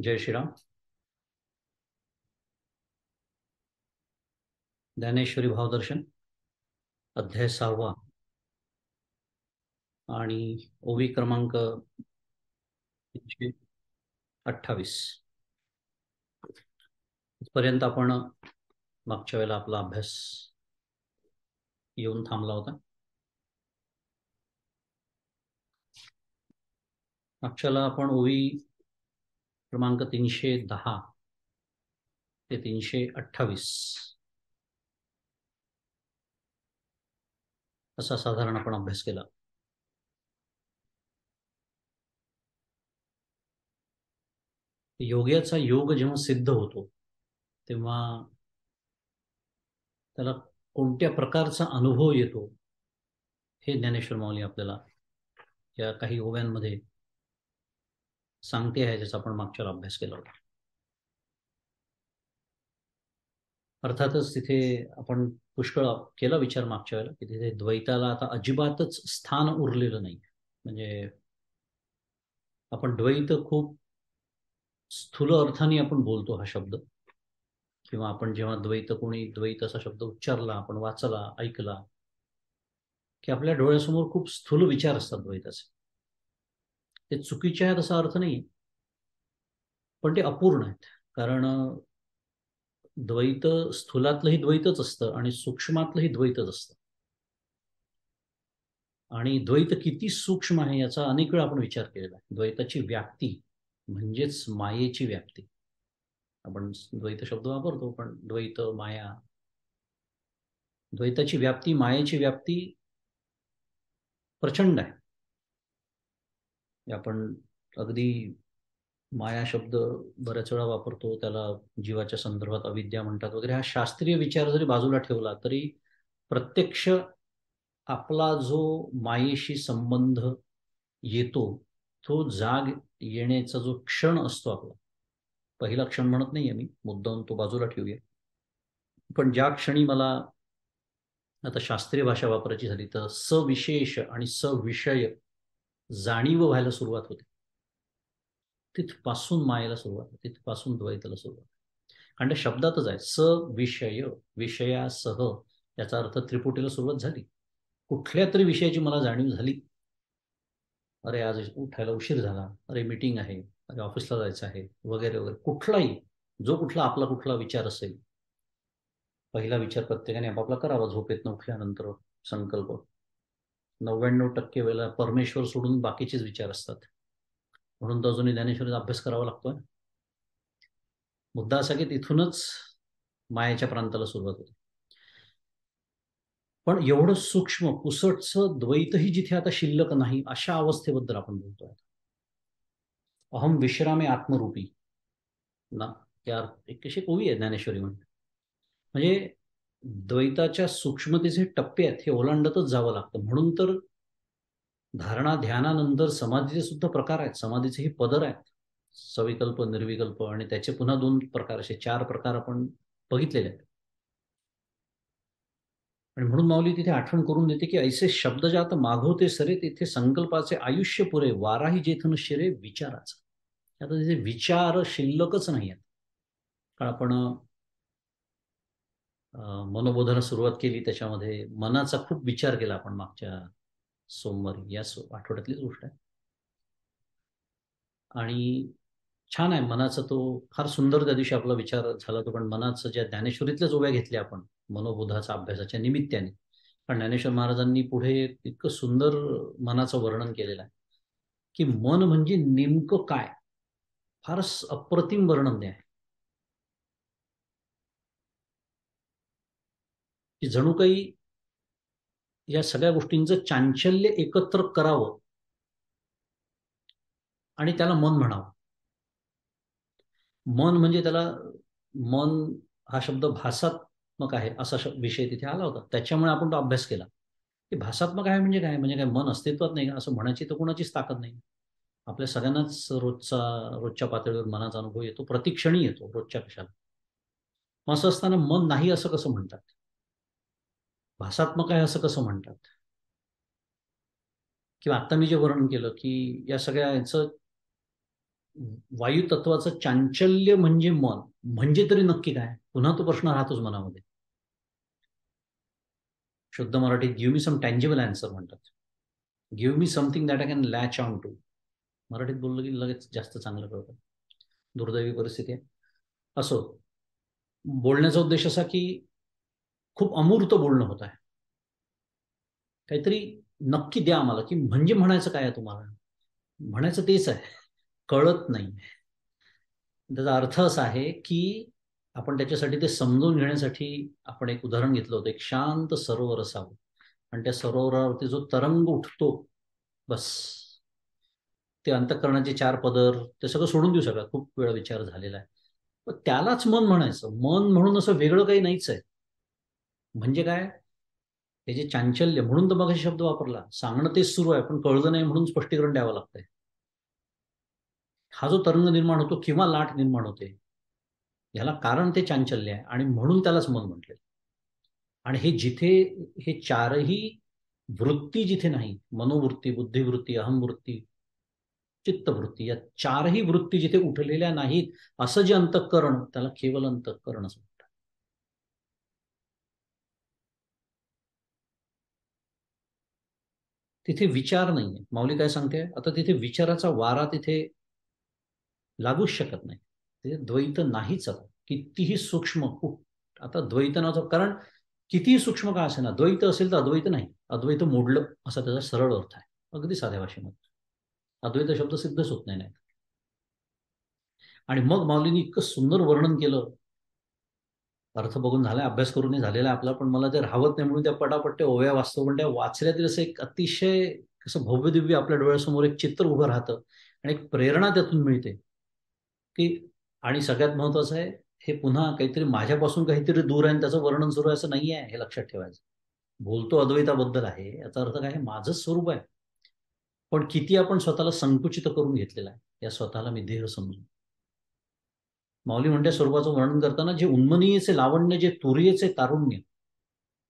जय श्रीराम. ज्ञानेश्वरी भावदर्शन अध्याय 6 आणि ओवी क्रमांक 328 पर्यंत आपण मागच्या वेळेला आपला अभ्यास येऊन थांबला होता. मागच्या वेळेला आपण ओवी क्रमांक 310 ते 328 असा साधारण आपण अभ्यास केला. योग्याचा योग जेव्हा सिद्ध होतो तेव्हा त्याला कोणत्या प्रकारचा अनुभव येतो हे ज्ञानेश्वर माऊली आपल्याला या काही ओव्यांमध्ये सांगते आहे, ज्याचा आपण मागच्या वेळेला अभ्यास केला होता. अर्थातच तिथे आपण पुष्कळ केला विचार मागच्या वेळेला की तिथे द्वैताला आता अजिबातच स्थान उरलेलं नाही. म्हणजे आपण द्वैत खूप स्थूल अर्थाने आपण बोलतो हा शब्द, किंवा आपण जेव्हा कोणी द्वैत असा शब्द उच्चारला, आपण वाचला, ऐकला, की आपल्या डोळ्यासमोर खूप स्थूल विचार असतात द्वैताचे. ते चुकीचे आहेत असा अर्थ नाही, पण ते अपूर्ण आहेत. कारण द्वैत स्थूलातलंही द्वैतच असतं आणि सूक्ष्मातलंही द्वैतच असतं. आणि द्वैत किती सूक्ष्म आहे याचा अनेक वेळा आपण विचार केलेला आहे. द्वैताची व्याप्ती म्हणजेच मायेची व्याप्ती. आपण द्वैत शब्द वापरतो, पण द्वैत, माया, द्वैताची व्याप्ती, मायेची व्याप्ती प्रचंड आहे. आपण अगदी माया शब्द बऱ्याच वेळा वापरतो, त्याला जीवाच्या संदर्भात अविद्या म्हणतात वगैरे. हा शास्त्रीय विचार जरी बाजूला ठेवला तरी प्रत्यक्ष आपला जो मायेशी संबंध येतो, तो जाग येण्याचा जो क्षण असतो आपला, पहिला क्षण म्हणत नाहीये मी, मुद्दाम तो बाजूला ठेवूया. पण ज्या क्षणी मला आता शास्त्रीय भाषा वापरायची झाली तर सविशेष आणि सविषय जाणीव व्हायला सुरुवात होते, तिथपासून मायेला सुरुवात होते, तिथपासून द्वैताला सुरुवात. कारण त्या शब्दातच आहे सविषय, विषयासह. याचा अर्थ त्रिपुटीला सुरुवात झाली. कुठल्या तरी विषयाची मला जाणीव झाली, अरे आज उठायला उशीर झाला, अरे मीटिंग आहे, अरे ऑफिसला जायचं आहे, वगैरे वगैरे. कुठलाही जो कुठला आपला कुठला विचार असेल, पहिला विचार प्रत्येकाने आपापला करावा झोपेतनं उठल्यानंतर. संकल्प 99% वेळेला परमेश्वर सोडून बाकीचेच विचार असतात. म्हणून तर अजूनही ज्ञानेश्वरीचा अभ्यास करावा लागतोय. मुद्दा असा की तिथूनच मायेच्या प्रांताला सुरुवात होते. पण एवढं सूक्ष्म पुसटचं द्वैतही जिथे आता शिल्लक नाही, अशा अवस्थेबद्दल आपण बोलतोय. अहम विश्रामे आत्मरूपी ना, त्या एक कशी ओवी आहे ज्ञानेश्वरी म्हणते. म्हणजे द्वैताच्या सूक्ष्मतेचे टप्पे आहेत, हे ओलांडतच जावं लागतं. म्हणून तर धारणा ध्यानानंतर समाधीचे सुद्धा प्रकार आहेत, समाधीचे हे पदर आहेत, सविकल्प, निर्विकल्प, आणि त्याचे पुन्हा 2 प्रकार, असे 4 प्रकार आपण बघितलेले आहेत. आणि म्हणून माऊली तिथे आठवण करून देते की ऐसे शब्द जात मागवते सरे, तिथे संकल्पाचे आयुष्य पुरे, वाराही जेथन शिरे विचाराचा. आता तिथे विचार शिल्लकच नाही आहेत. कारण आपण मनोबोधाला सुरुवात केली, त्याच्यामध्ये मनाचा खूप विचार केला आपण मागच्या सोमवारी, या आठवड्यातलीच गोष्ट आहे. आणि छान आहे मनाचा तो, फार सुंदर त्या दिवशी आपला विचार झाला तो. पण मनाचं ज्या ज्ञानेश्वरीतल्याच ओव्या घेतल्या आपण मनोबोधाचा अभ्यासाच्या निमित्ताने. पण ज्ञानेश्वर महाराजांनी पुढे इतकं सुंदर मनाचं वर्णन केलेलं आहे की मन म्हणजे नेमकं काय, फारच अप्रतिम वर्णन आहे. की जणू काही या सगळ्या गोष्टींचं चांचल्य एकत्र करावं आणि त्याला मन म्हणावं. मन म्हणजे त्याला, मन हा शब्द भासात्मक आहे असा विषय तिथे आला होता. त्याच्यामुळे आपण तो अभ्यास केला की भासात्मक आहे म्हणजे काय, म्हणजे काय मन अस्तित्वात नाही का, असं म्हणायची तर कोणाचीच ताकद नाही. आपल्या सगळ्यांनाच रोजच्या पातळीवर मनाचा अनुभव येतो, प्रतिक्षणी येतो, रोजच्या कशाला. मग असं असताना मन नाही असं कसं म्हणतात, भासात्मक आहे असं कसं म्हणतात. किंवा आता मी जे वर्णन केलं की या सगळ्या यांचं वायुतत्वाचं चांचल्य म्हणजे मन, म्हणजे तरी नक्की काय? पुन्हा तो प्रश्न राहतोच मनामध्ये. शुद्ध मराठीत give me some tangible answer म्हणतात. Give me something that I can latch on to. मराठीत बोललं की लगेच जास्त चांगलं कळतं. दुर्दैवी परिस्थिती आहे. असो, बोलण्याचा उद्देश असा की खूप अमूर्त बोलणं होत आहे. काहीतरी नक्की द्या आम्हाला, की म्हणजे म्हणायचं काय आहे तुम्हाला? म्हणायचं तेच आहे, कळत नाही. त्याचा अर्थ असा आहे की आपण त्याच्यासाठी ते समजून घेण्यासाठी आपण एक उदाहरण घेतलं होतं. एक शांत सरोवर असावं आणि त्या सरोवरावरती जो तरंग उठतो, बस ते अंतःकरणाचे चार पदर ते सगळं सोडून देऊ शकतात. खूप वेळा विचार झालेला आहे. पण त्यालाच मन म्हणायचं. मन म्हणून असं वेगळं काही नाहीच आहे. म्हणजे काय? हे जे चांचल्य म्हणून तर मग शब्द वापरला. सांगणं तेच सुरू आहे, पण कळलं नाही म्हणून स्पष्टीकरण द्यावं लागतंय. हा जो तरंग निर्माण होतो किंवा लाट निर्माण होते, ह्याला कारण ते चांचल्य आहे आणि म्हणून त्यालाच मन म्हटले. आणि हे जिथे हे चारही वृत्ती जिथे नाही, मनोवृत्ती, बुद्धिवृत्ती, अहमवृत्ती, चित्तवृत्ती, या चारही वृत्ती जिथे उठलेल्या नाहीत, असं जे अंतःकरण, त्याला केवळ अंतःकरण असं म्हणतात. तिथे विचार नाहीये. माऊली काय सांगते, आता तिथे विचाराचा वारा तिथे लागूच शकत नाही. तिथे द्वैत नाहीच. आता कितीही सूक्ष्म आता द्वैत नावाचं कारण कितीही सूक्ष्म का असे ना, द्वैत असेल तर अद्वैत नाही, अद्वैत मोडलं असा त्याचा सरळ अर्थ आहे. अगदी साध्या भाषेमध्ये अद्वैत शब्द सिद्धच होत नाही. आणि मग माऊलींनी इतकं सुंदर वर्णन केलं. अर्थ बघून झालाय, अभ्यास करूनही झालेला आहे आपला, पण मला ते राहत नाही म्हणून त्या पटापट ओव्या वाचतो. पण त्या वाचल्या तरी असं एक अतिशय कसं भव्य दिव्य आपल्या डोळ्यासमोर एक चित्र उभं राहतं आणि एक प्रेरणा त्यातून मिळते की. आणि सगळ्यात महत्वाचं आहे, हे पुन्हा काहीतरी माझ्यापासून काहीतरी दूर आहे आणि त्याचं वर्णन सुरू आहे असं नाही आहे, हे लक्षात ठेवायचं. बोलतो अद्वैताबद्दल आहे, याचा अर्थ काय, माझंच स्वरूप आहे. पण किती आपण स्वतःला संकुचित करून घेतलेला आहे, या स्वतःला मी देह समजून. माऊली म्हणते स्वरूपाचं वर्णन करताना, जे उन्मनीयचे लावण्य, जे तुरीयेचे तारुण्य,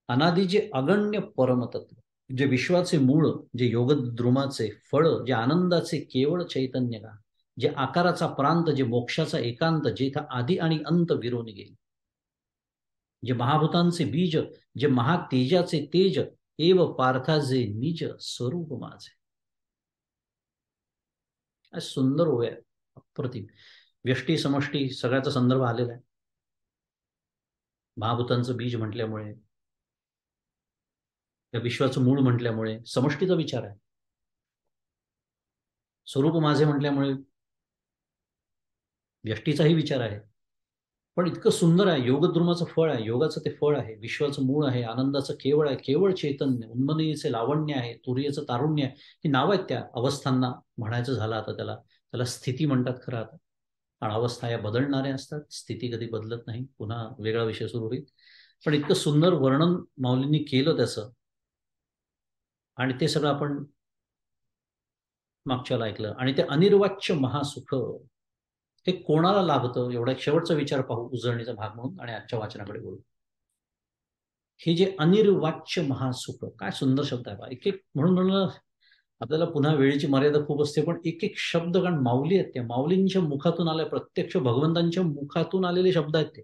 अनादी जे अगण्य परमतत्व, जे विश्वाचे मूळ, जे योगद्रुमाचे फळ, जे आनंदाचे केवळ चैतन्य का, जे आकाराचा प्रांत, जे मोक्षाचा एकांत, जेथा आधी आणि अंत विरोनी गेले, जे महाभूतांचे बीज, जे महातेजाचे तेज, एव पार्थाचे निज स्वरूप माझे. सुंदर ओव्या, अप्रतिम. व्यष्टी समष्टी सगळ्याचा संदर्भ आलेला आहे. महाभूतांचं बीज म्हटल्यामुळे, या विश्वाचं मूळ म्हटल्यामुळे समष्टीचा विचार आहे. स्वरूप माझे म्हटल्यामुळे व्यष्टीचाही विचार आहे. पण इतकं सुंदर आहे, योगद्रुमाचं फळ आहे, योगाचं ते फळ आहे, विश्वाचं मूळ आहे, आनंदाचं केवळ आहे, केवळ चैतन्य, उन्मनीयचे लावण्य आहे, तुरीयचं तारुण्य आहे. ही नाव आहेत त्या अवस्थांना. म्हणायचं झालं आता त्याला त्याला स्थिती म्हणतात खरं आता. आणि अवस्था या बदलणाऱ्या असतात, स्थिती कधी बदलत नाही. पुन्हा वेगळा विषय सुरू होईल. पण इतकं सुंदर वर्णन माऊलींनी केलं त्याचं, आणि ते सगळं आपण मागच्याला ऐकलं. आणि ते अनिर्वाच्य महासुख हे कोणाला लाभतं, एवढा एक शेवटचा विचार पाहू उजळणीचा भाग म्हणून, आणि आजच्या वाचनाकडे बोलू. हे जे अनिर्वाच्य महासुख, काय सुंदर शब्द आहे बा. एक एक म्हणून म्हणलं, आपल्याला पुन्हा वेळेची मर्यादा खूप असते, पण एक एक शब्द, कारण माऊली आहेत त्या, माऊलींच्या मुखातून आल्या, प्रत्यक्ष भगवंतांच्या मुखातून आलेले शब्द आहेत ते.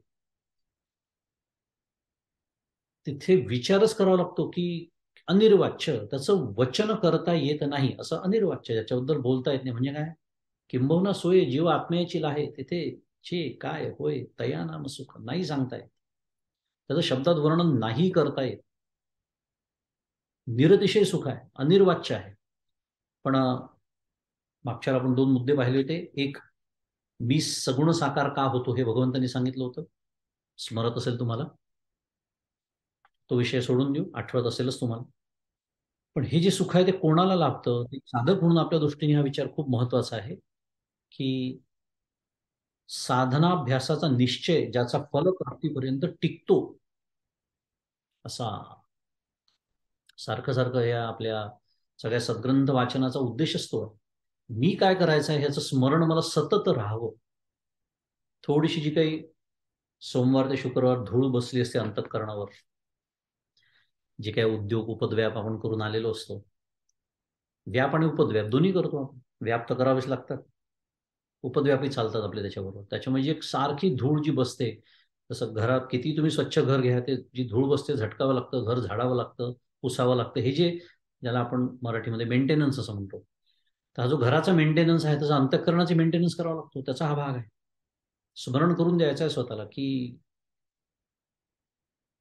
तिथे विचारच करावा लागतो की अनिर्वाच्य, त्याचं वचन करता येत नाही असं अनिर्वाच्य, ज्याच्याबद्दल बोलता येत नाही. म्हणजे काय, किंबहुना सोय जीव आत्म्याची आहे, तिथे जे काय होय तया नाम सुख, नाही सांगता येत, त्याचं शब्दात वर्णन नाही करता येत. निरतिशय सुख आहे, अनिर्वाच्य आहे. पण मागच्या आपण दोन मुद्दे पाहिले होते. एक, मी सगुण साकार का होतो हे भगवंतांनी सांगितलं होतं, स्मरत असेल तुम्हाला. तो विषय सोडून देऊ, आठवत असेलच तुम्हाला. पण हे जे सुख आहे ते कोणाला लाभतं, ते साधक म्हणून आपल्या दृष्टीने हा विचार खूप महत्वाचा आहे की साधनाभ्यासाचा निश्चय ज्याचा फलप्राप्तीपर्यंत टिकतो, असा. सारखं सारखं या आपल्या सगळ्या सद्ग्रंथ वाचनाचा उद्देश असतो, मी काय करायचं आहे ह्याचं स्मरण मला सतत राहावं. थोडीशी जी काही सोमवार ते शुक्रवार धूळ बसली असते अंतःकरणावर, जे काही उद्योग उपद्व्याप आपण करून आलेलो असतो, व्याप आणि उपद्व्याप दोन्ही करतो आपण, व्याप तर करावेच लागतात. उपद्व्यापी चालतात आपले त्याच्याबरोबर. त्याच्यामुळे जी एक सारखी धूळ जी बसते, जसं घरात किती तुम्ही स्वच्छ घर घ्या, ते जी धूळ बसते झटकावं लागतं, घर झाडावं लागतं, पुसावं लागतं. हे जे ज्याला आपण मराठीमध्ये मेंटेनन्स असं म्हणतो. तर हा जो घराचा मेंटेनन्स आहे, त्याचा अंतःकरणाचे मेंटेनन्स करावा लागतो. त्याचा हा भाग आहे. स्मरण करून द्यायचं आहे स्वतःला, की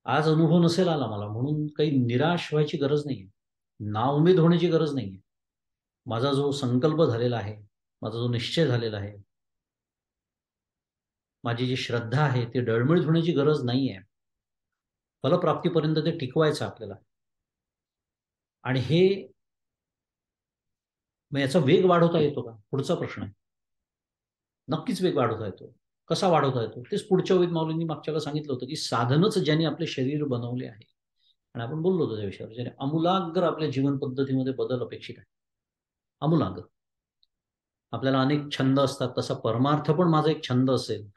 आज अनुभव नसेल आला मला म्हणून काही निराश व्हायची गरज नाहीये. नाउमेद होण्याची गरज नाहीये. माझा जो संकल्प झालेला आहे, माझा जो निश्चय झालेला आहे, माझी जी श्रद्धा आहे ती डळमळीत होण्याची गरज नाहीये. फलप्राप्तीपर्यंत ते टिकवायचं आपल्याला. आणि हे मग याचा वेग वाढवता येतो का? पुढचा प्रश्न आहे. नक्कीच वेग वाढवता येतो. कसा वाढवता येतो? तेच पुढच्या ओळीत माऊलींनी मागच्या वेळेला सांगितलं होतं, की साधनच ज्यांनी आपले शरीर बनवले आहे. आणि आपण बोललो होतो त्या विषयावर, ज्याने आमूलाग्र आपल्या जीवन पद्धतीमध्ये बदल अपेक्षित आहे. आमूलाग्र. आपल्याला अनेक छंद असतात, तसा परमार्थ पण माझा एक छंद असेल.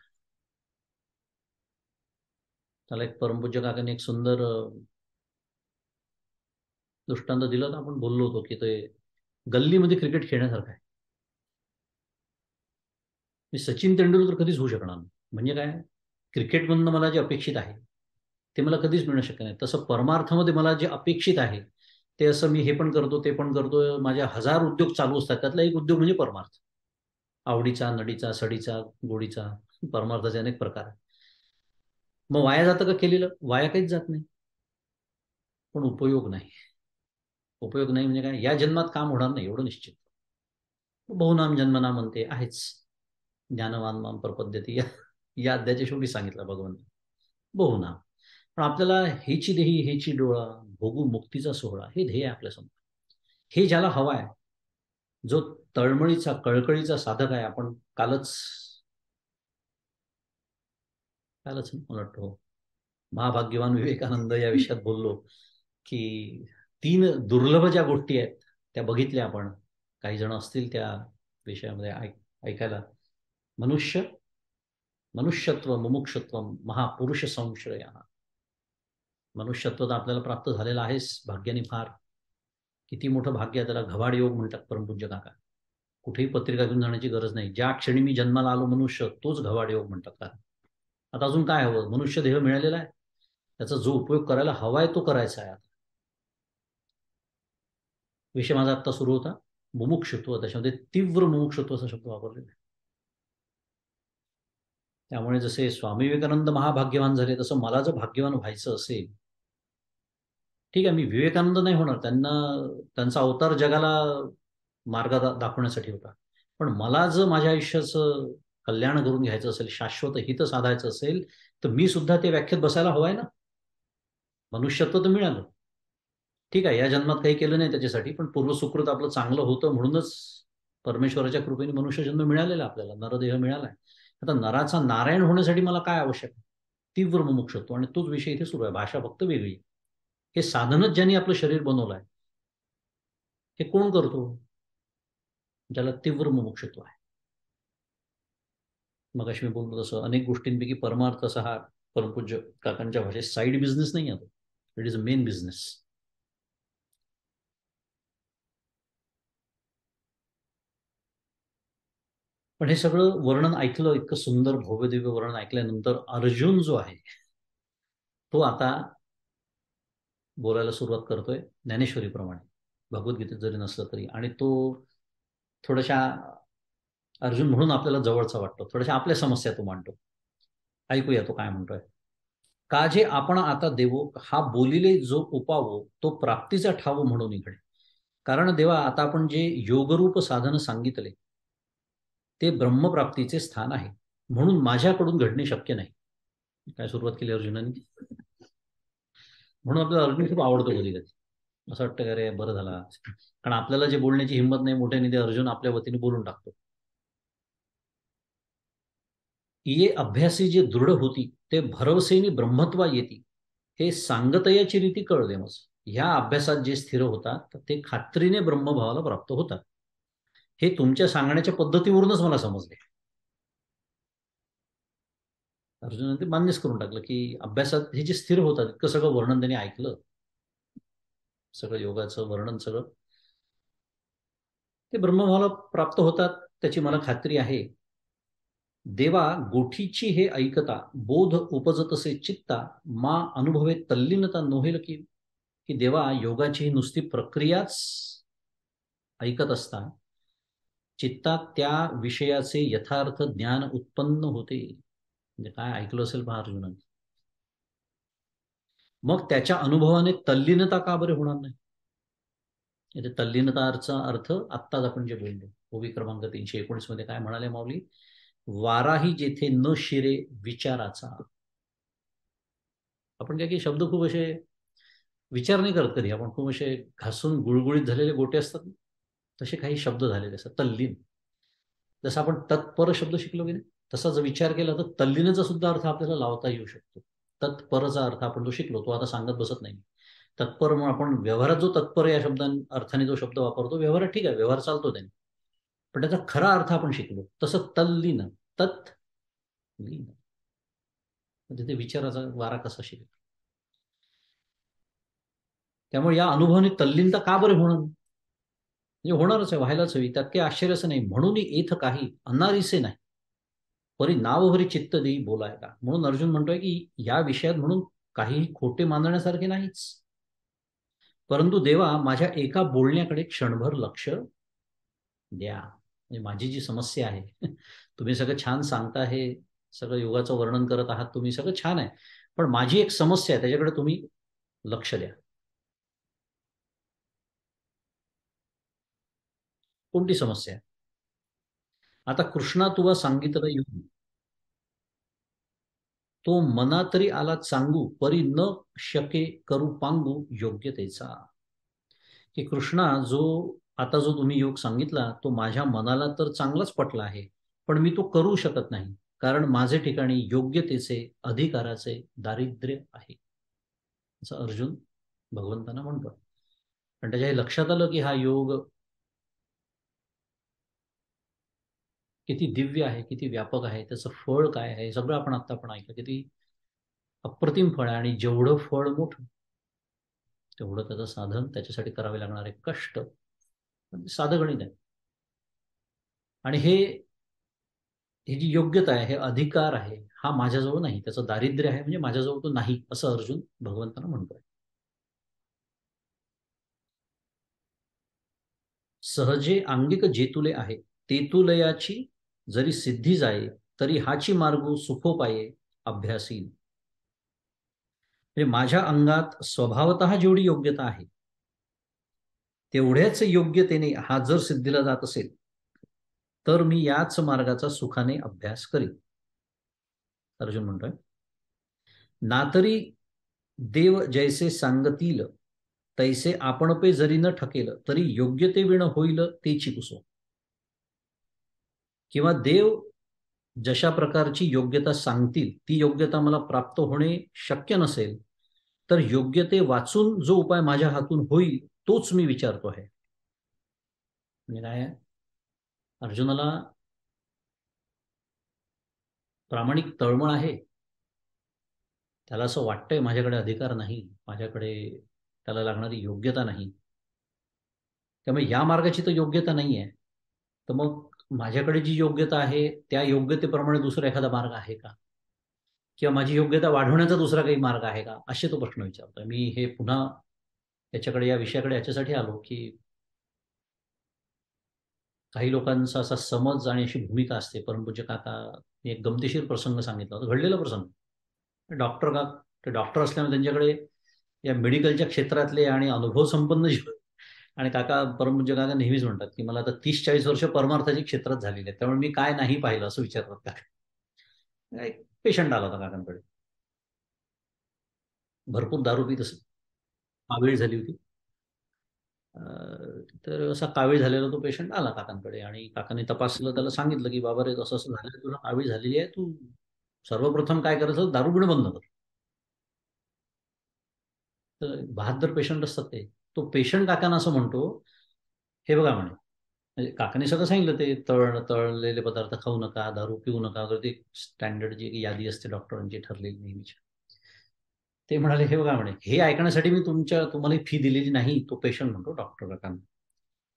त्याला एक परमपूज्य काकांनी एक सुंदर दृष्टांत दिलं, तर आपण बोललो होतो की ते गल्लीमध्ये क्रिकेट खेळण्यासारखं आहे. मी सचिन तेंडुलकर कधीच होऊ शकणार नाही. म्हणजे काय, क्रिकेटमधनं मला जे अपेक्षित आहे ते मला कधीच मिळणं शक्य नाही. तसं परमार्थामध्ये मला जे अपेक्षित आहे ते असं मी हे पण करतो, ते पण करतो, माझ्या हजार उद्योग चालू असतात, त्यातला एक उद्योग म्हणजे परमार्थ. आवडीचा, नडीचा, सडीचा, गोडीचा, परमार्थाचे अनेक प्रकार आहेत. मग वाया जातं का केलेलं? वाया काहीच जात नाही. पण उपयोग नाही. उपयोग नाही म्हणजे काय, या जन्मात काम होणार नाही एवढं निश्चित. बहुनाम जन्मना म्हणते आहेच. ज्ञानवान माम प्रपद्यते या अध्यायाच्या शेवटी सांगितलं भगवंत. बहुनाम. पण आपल्याला हेची देही हेची डोळा, भोगू मुक्तीचा सोहळा, हे ध्येय आहे आपल्यासमोर. हे ज्याला हवा आहे, जो तळमळीचा कळकळीचा साधक आहे. आपण कालच कालच मला वाटतं, हो, महाभाग्यवान विवेकानंद या विषयात बोललो, की 3 दुर्लभ ज्या गोष्टी आहेत त्या बघितल्या आपण. काही जण असतील त्या विषयामध्ये ऐकायला. मनुष्य, मनुष्यत्व, मुमुक्षत्व, महापुरुष संश्रय. मनुष्यत्व तर आपल्याला प्राप्त झालेलं आहेच भाग्याने फार. किती मोठं भाग्य आहे, त्याला घबाड योग म्हणतात परमपूज्य काका. कुठेही पत्रिका घेऊन जाण्याची गरज नाही. ज्या क्षणी मी जन्माला आलो मनुष्य, तोच घबाड योग म्हणतात का. आता अजून काय हवं? मनुष्य देह मिळालेला आहे, त्याचा जो उपयोग करायला हवाय तो करायचा आहे. आता विषय माझा आत्ता सुरू होता मुमुक्षत्व, त्याच्यामध्ये तीव्र मुमुक्षत्व असा शब्द वापरलेला आहे. त्यामुळे जसे स्वामी विवेकानंद महाभाग्यवान झाले, तसं मला जर भाग्यवान व्हायचं असेल, ठीक आहे, मी विवेकानंद नाही होणार, त्यांना त्यांचा अवतार जगाला मार्ग दाखवण्यासाठी होता. पण मला जर माझ्या आयुष्याचं कल्याण करून घ्यायचं असेल, शाश्वत हित साधायचं असेल, तर मी सुद्धा ते व्याख्येत बसायला हवंय ना. मनुष्यत्व तर मिळालं, ठीक आहे, या जन्मात काही केलं नाही त्याच्यासाठी, पण पूर्वसुकृत आपलं चांगलं होतं म्हणूनच परमेश्वराच्या कृपेने मनुष्य जन्म मिळालेला आपल्याला, नरदेह मिळालाय. आता नराचा नारायण होण्यासाठी मला काय आवश्यक आहे? तीव्र मुमुक्षत्व. आणि तोच विषय इथे सुरू आहे, भाषा फक्त वेगळी. हे साधनच ज्यांनी आपलं शरीर बनवलंय, हे कोण करतो? ज्याला तीव्र मुमुक्षत्व आहे. मग मी बोललो तसं अनेक गोष्टींपैकी परमार्थ असा हा परमपूज्य काकांच्या भाषेत साईड बिझनेस नाही आहे, it is a main business. पण हे सगळं वर्णन ऐकलं, इतकं सुंदर भव्यदिव्य वर्णन ऐकल्यानंतर अर्जुन जो आहे तो आता बोलायला सुरुवात करतोय ज्ञानेश्वरीप्रमाणे, भगवद्गीतेत जरी नसलं तरी. आणि तो थोड्याशा, अर्जुन म्हणून आपल्याला जवळचा वाटतो, थोड्याशा आपल्या समस्या तो मांडतो. ऐकूया तो काय म्हणतोय. काजे आपण आता देवो, हा बोलिले जो उपावो, तो प्राप्तीचा ठावो म्हणून इकडे. कारण देवा, आता आपण जे योगरूप साधन सांगितले ते ब्रह्मप्राप्तीचे स्थान आहे, म्हणून माझ्याकडून घडणे शक्य नाही. काय सुरुवात केली अर्जुनाने. म्हणून आपल्याला अर्जुन खूप आवडतो कधी कधी. असं वाटतं का रे बरं झालं, कारण आपल्याला जे बोलण्याची हिंमत नाही मोठ्याने, ते अर्जुन आपल्या वतीने बोलून टाकतो. ये अभ्यासी जे दृढ होती, ते भरवसेनी ब्रह्मत्वा येती, हे सांगतयाची रीती कळले मज. ह्या अभ्यासात जे स्थिर होतात तर ते खात्रीने ब्रह्मभावाला प्राप्त होतात. हे तुमच्या सांगण्याच्या पद्धतीवरूनच मला समजले. अर्जुनाने ते मान्यच करून टाकलं की अभ्यासात हे जे स्थिर होतात, इतकं सगळं वर्णन त्यांनी ऐकलं, सगळं योगाचं वर्णन सगळं, ते ब्रह्मभावाला प्राप्त होतात त्याची मला खात्री आहे. देवा गोठीची हे ऐकता बोध उपजतसे चित्ता मा अनुभवे तल्लीनता नोहेल की देवा योगाची ही नुसती प्रक्रियाच ऐकत असता चित्तात त्या विषयाचे यथार्थ ज्ञान उत्पन्न होते. म्हणजे काय ऐकलं असेल पहा अर्जुनाने. मग त्याच्या अनुभवाने तल्लीनता का बरे होणार नाही? इथे तल्लीनताचा अर्थ आत्ताच आपण जे बोललो ओवी क्रमांक 319 मध्ये काय म्हणाले माऊली? वाराही जेथे न शिरे विचाराचा. आपण काय की शब्द खूप असे विचार नाही करत कधी आपण, खूप असे घासून गुळगुळीत झालेले गोटे असतात तसे काही शब्द झालेले असतात. तल्लीन, जसं आपण तत्पर शब्द शिकलो की नाही, तसा जर विचार केला तर तल्लीनचा सुद्धा अर्थ आपल्याला लावता येऊ शकतो. तत्परचा अर्थ आपण जो शिकलो तो आता सांगत बसत नाही. तत्पर म्हणून आपण व्यवहारात जो तत्पर या अर्थाने जो शब्द वापरतो, व्यवहारात ठीक आहे, व्यवहार चालतो त्याने, पण त्याचा खरा अर्थ आपण शिकलो. तसं तल्लीन, लीन म्हणजे ते विचाराचा वारा कसा शिकेल. त्यामुळे या अनुभवाने तल्लीनता का बरे होणार? म्हणजे होणारच आहे, व्हायलाच हवी, त्यात काही आश्चर्यच नाही. म्हणून येथ काही अनारिसे नाही परी नावभरी चित्त देई बोलाय का. म्हणून अर्जुन म्हणतोय की या विषयात म्हणून काहीही खोटे मानण्यासारखे नाहीच, परंतु देवा माझ्या एका बोलण्याकडे क्षणभर लक्ष द्या. म्हणजे माझी जी समस्या आहे तुम्ही सगळं छान सांगता, हे सगळं योगाचं वर्णन करत आहात तुम्ही, सगळं छान आहे, पण माझी एक समस्या आहे, त्याच्याकडे तुम्ही लक्ष द्या. कोणती समस्या आहे? आता कृष्णा तुला सांगितलं येऊन तो मना तरी आला चांगू परी न शके करू पांगू योग्यतेचा. की कृष्णा जो आता जो तुम्ही योग सांगितला तो माझ्या मनाला तर चांगलाच पटला आहे, पण मी तो करू शकत नाही, कारण माझे ठिकाणी योग्यतेचे अधिकाराचे दारिद्र्य आहे, असं अर्जुन भगवंतांना म्हणतो. पण त्याच्या हे लक्षात आलं की हा योग किती दिव्य आहे, किती व्यापक आहे, त्याचं फळ काय आहे, सगळं आपण ऐकलं. किती अप्रतिम फळ आहे, आणि जेवढं फळ मोठं तेवढं त्याचं साधन, त्याच्यासाठी करावे लागणारे कष्ट म्हणजे साधं गणित आहे. आणि हे ही जी योग्यता आहे, हे अधिकार आहे, हा माझ्याजवळ नाही, त्याचं दारिद्र्य आहे म्हणजे माझ्याजवळ तो नाही, असं अर्जुन भगवंतांना म्हणतोय. सहजे अंगिक जेतुले आहे तेतुलयाची जरी सिद्धी जाये तरी हाची मार्गू सुखोपाये अभ्यासी. म्हणजे माझ्या अंगात स्वभावतः जेवढी योग्यता आहे तेवढ्याच योग्यतेने हा जर सिद्धीला जात असेल तर मी याच मार्गाचा सुखाने अभ्यास करीन, अर्जुन म्हणतोय. ना तरी देव जैसे सांगतील तैसे आपण पे जरी न ठकेल तरी योग्यते विण होईल तेची कुसो. किंवा देव जशा प्रकारची योग्यता सांगतील ती योग्यता मला प्राप्त होणे शक्य नसेल तर योग्यते वाचून जो उपाय माझ्या हातून होईल तोच मी विचारतो आहे. म्हणजे काय, अर्जुनाला प्रामाणिक तळमळ आहे. त्याला असं वाटतंय माझ्याकडे अधिकार नाही, माझ्याकडे त्याला लागणारी योग्यता नाही, त्यामुळे या मार्गाची तर योग्यता नाही आहे, तर मग माझ्याकडे जी योग्यता आहे त्या योग्यतेप्रमाणे दुसरा एखादा मार्ग आहे का, किंवा माझी योग्यता वाढवण्याचा दुसरा काही मार्ग आहे का, असे तो प्रश्न विचारतोय. मी हे पुन्हा याच्याकडे, या विषयाकडे याच्यासाठी आलो की काही लोकांचा असा समज आणि अशी भूमिका असते. परमपूज्य काका एक गमतीशीर प्रसंग सांगितला होता, घडलेला प्रसंग. डॉक्टर का ते डॉक्टर असल्यामुळे त्यांच्याकडे या मेडिकलच्या क्षेत्रातले आणि अनुभव संपन्न आणि काका, परमपूज्य काका नेहमीच म्हणतात की मला आता 30-40 वर्ष परमार्थाची क्षेत्रात झालेली आहेत, त्यामुळे मी काय नाही पाहिलं असं विचारतात काका. एक पेशंट आला होता काकांकडे, भरपूर दारू पीत असत, कावीळ झाली होती. तर असा कावीळ झालेला तो पेशंट आला काकांकडे, आणि काकांनी तपासलं, त्याला सांगितलं की बाबा रे असं असं झालं, तुला कावीळ झालेली आहे, तू सर्वप्रथम काय करायचं, दारू पिणं बंद कर. तर 72 पेशंट असतात ते, तो पेशंट काकांना असं म्हणतो, हे बघा म्हणे, म्हणजे काकाने सगळं सांगितलं, ते तळलेले पदार्थ खाऊ नका, दारू पिऊ नका वगैरे, ती स्टँडर्ड जी यादी असते डॉक्टरांची ठरलेली नेहमीची. ते म्हणाले, हे बघा म्हणे, हे ऐकण्यासाठी मी तुम्हाला फी दिलेली नाही. तो पेशंट म्हणतो डॉक्टर काकांना,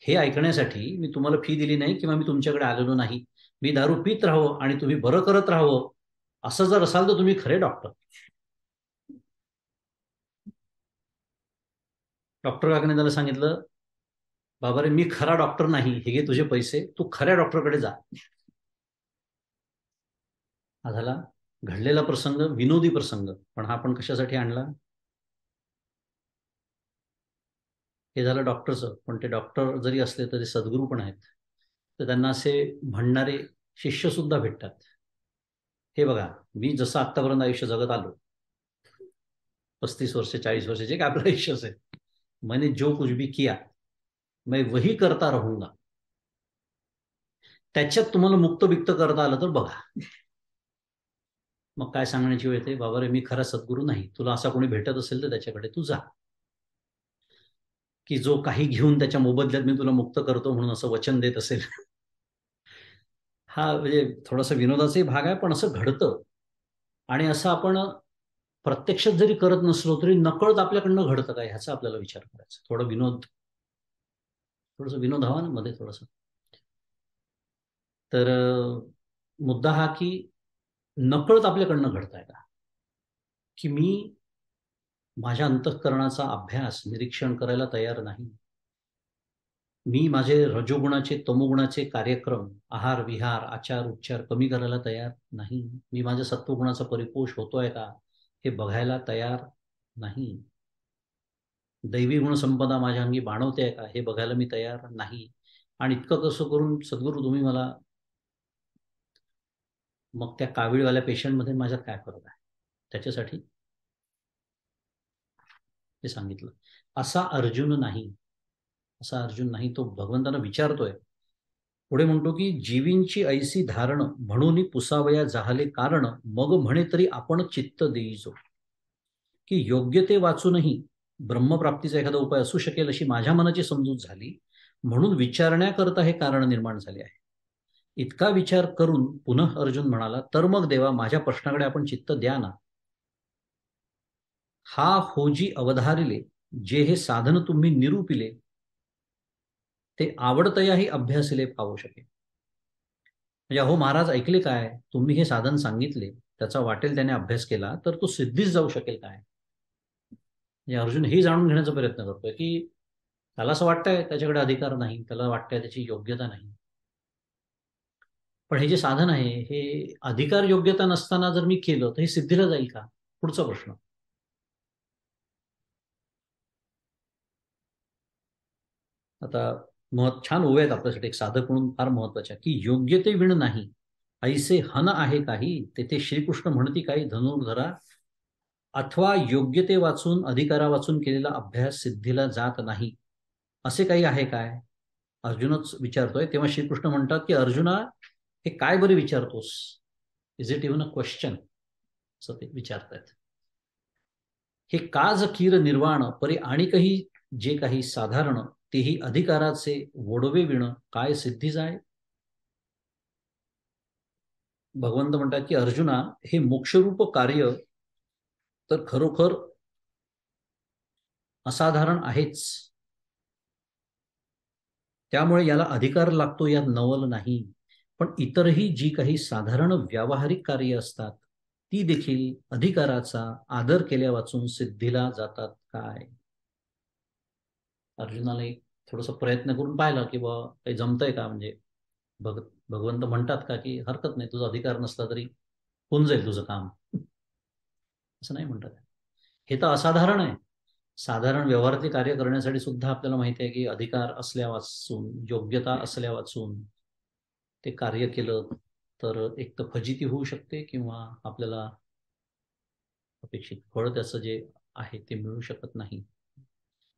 हे ऐकण्यासाठी मी तुम्हाला फी दिली नाही किंवा मी तुमच्याकडे आलेलो नाही. मी दारू पित राहावं आणि तुम्ही बरं करत राहावं, असं जर असाल तर तुम्ही खरे डॉक्टर. डॉक्टर काकाने त्याला सांगितलं, बाबा रे, मी खरा डॉक्टर नाही, हे घे तुझे पैसे, तू खऱ्या डॉक्टरकडे जा. हा झाला घडलेला प्रसंग, विनोदी प्रसंग. पण हा आपण कशासाठी आणला? हे झालं डॉक्टरचं. पण ते डॉक्टर जरी असले तरी सद्गुरू पण आहेत. तर त्यांना असे म्हणणारे शिष्य सुद्धा भेटतात. हे बघा, मी जसं आत्तापर्यंत आयुष्य जगत आलो, 35 वर्ष, 40 वर्ष, जे काय आपलं आयुष्य असेल, मैंने जो कुछ भी किया मैं वही करता रहूंगा. त्याच्यात तुम्हाला मुक्त बिक्त करता आलं तर बघा. मग काय सांगण्याची वेळ येते, बाबा रे, मी खरा सद्गुरू नाही, तुला असा कोणी भेटत असेल तर त्याच्याकडे तू जा, की जो काही घेऊन त्याच्या मोबदल्यात मी तुला मुक्त करतो म्हणून असं वचन देत असेल. हा म्हणजे थोडासा विनोदाचाही भाग आहे, पण असं घडतं. आणि असं आपण प्रत्यक्षात जरी करत नसलो तरी नकळत आपल्याकडनं घडतं काय, ह्याचा आपल्याला विचार करायचा. थोडंसं विनोद हवा ना मध्ये थोडंसं. तर मुद्दा हा की नकळत आपल्याकडनं घडताय का, की मी माझ्या अंतःकरणाचा अभ्यास निरीक्षण करायला तयार नाही. मी माझे रजोगुणाचे तमोगुणाचे कार्यक्रम, आहार विहार आचार उपचार कमी करायला तयार नाही. मी माझ्या सत्वगुणाचा परिपोष होतोय का हे बघायला तयार नाही. दैवी गुणसंपदा माझ्या अंगी बाणवते का हे बघायला मी तयार नाही. आणि इतकं कसं करून सद्गुरू तुम्ही मला, मग त्या कावीळवाल्या पेशंटमध्ये माझ्यात काय फरक आहे, त्याच्यासाठी ते सांगितलं. असा अर्जुन नाही, असा अर्जुन नाही. तो भगवंतांना विचारतोय. पुढे म्हणतो की जीवींची ऐसी धारण म्हणून पुसावया जाहले कारण, मग म्हणे तरी आपण चित्त देईजो. की योग्य ते वाचूनही ब्रह्मप्राप्तीचा एखादा उपाय असू शकेल अशी माझ्या मनाची समजूत झाली, म्हणून विचारण्याकरता हे कारण निर्माण झाले आहे. इतका विचार करून पुनः अर्जुन म्हणाला, तर मग देवा माझ्या प्रश्नाकडे आपण चित्त द्या ना. हा होजी अवधारिले, जे हे साधन तुम्ही निरूपिले, ते आवडतयाही अभ्यासिले पाहू शकेल. म्हणजे अहो महाराज, ऐकले काय, तुम्ही हे साधन सांगितले, त्याचा वाटेल त्याने अभ्यास केला तर तो सिद्धीच जाऊ शकेल काय. म्हणजे अर्जुन हे जाणून घेण्याचा प्रयत्न करतोय की त्याला असं वाटतंय त्याच्याकडे अधिकार नाही, त्याला वाटतंय त्याची योग्यता नाही. पण हे जे साधन आहे हे अधिकार योग्यता नसताना जर मी केलं तर हे सिद्धीला जाईल का, पुढचा प्रश्न. आता छान ओव्या आहेत आपल्यासाठी एक साधक म्हणून फार महत्वाच्या, की योग्य ते विण नाही ऐसे हन आहे काही, तेथे श्रीकृष्ण म्हणती काही धनुर्धरा, अथवा योग्य ते वाचून अधिकारा वाचून केलेला अभ्यास सिद्धीला जात नाही, असे काही आहे काय. अर्जुनच विचारतोय. तेव्हा श्रीकृष्ण म्हणतात की अर्जुना, हे काय बरे विचारतोस, is it even a question, असं ते विचारतायत. हे काज कीर निर्वाण परी आणिकही जे काही साधारण, तेही अधिकाराचे वोडवे विण काय सिद्धी जाय. भगवंत म्हणतात की अर्जुना, हे मोक्षरूप कार्य तर खरोखर असाधारण आहेच, त्यामुळे याला अधिकार लागतो यात नवल नाही. पण इतरही जी काही साधारण व्यावहारिक कार्य असतात ती देखील अधिकाराचा आदर केल्या वाचून सिद्धीला जातात काय. अर्जुनाला एक थोडासा प्रयत्न करून पाहिला की बा काही जमतंय का, म्हणजे भगवंत म्हणतात का की हरकत नाही, तुझा अधिकार नसला तरी होऊन जाईल तुझं काम, असं नाही म्हणतात. हे तर असाधारण आहे. साधारण व्यवहारातले कार्य करण्यासाठी सुद्धा आपल्याला माहिती आहे की अधिकार असल्या वाचून, योग्यता असल्या वाचून ते कार्य केलं तर एक तर फजिती होऊ शकते किंवा आपल्याला अपेक्षित फळ त्याचं जे आहे ते मिळू शकत नाही.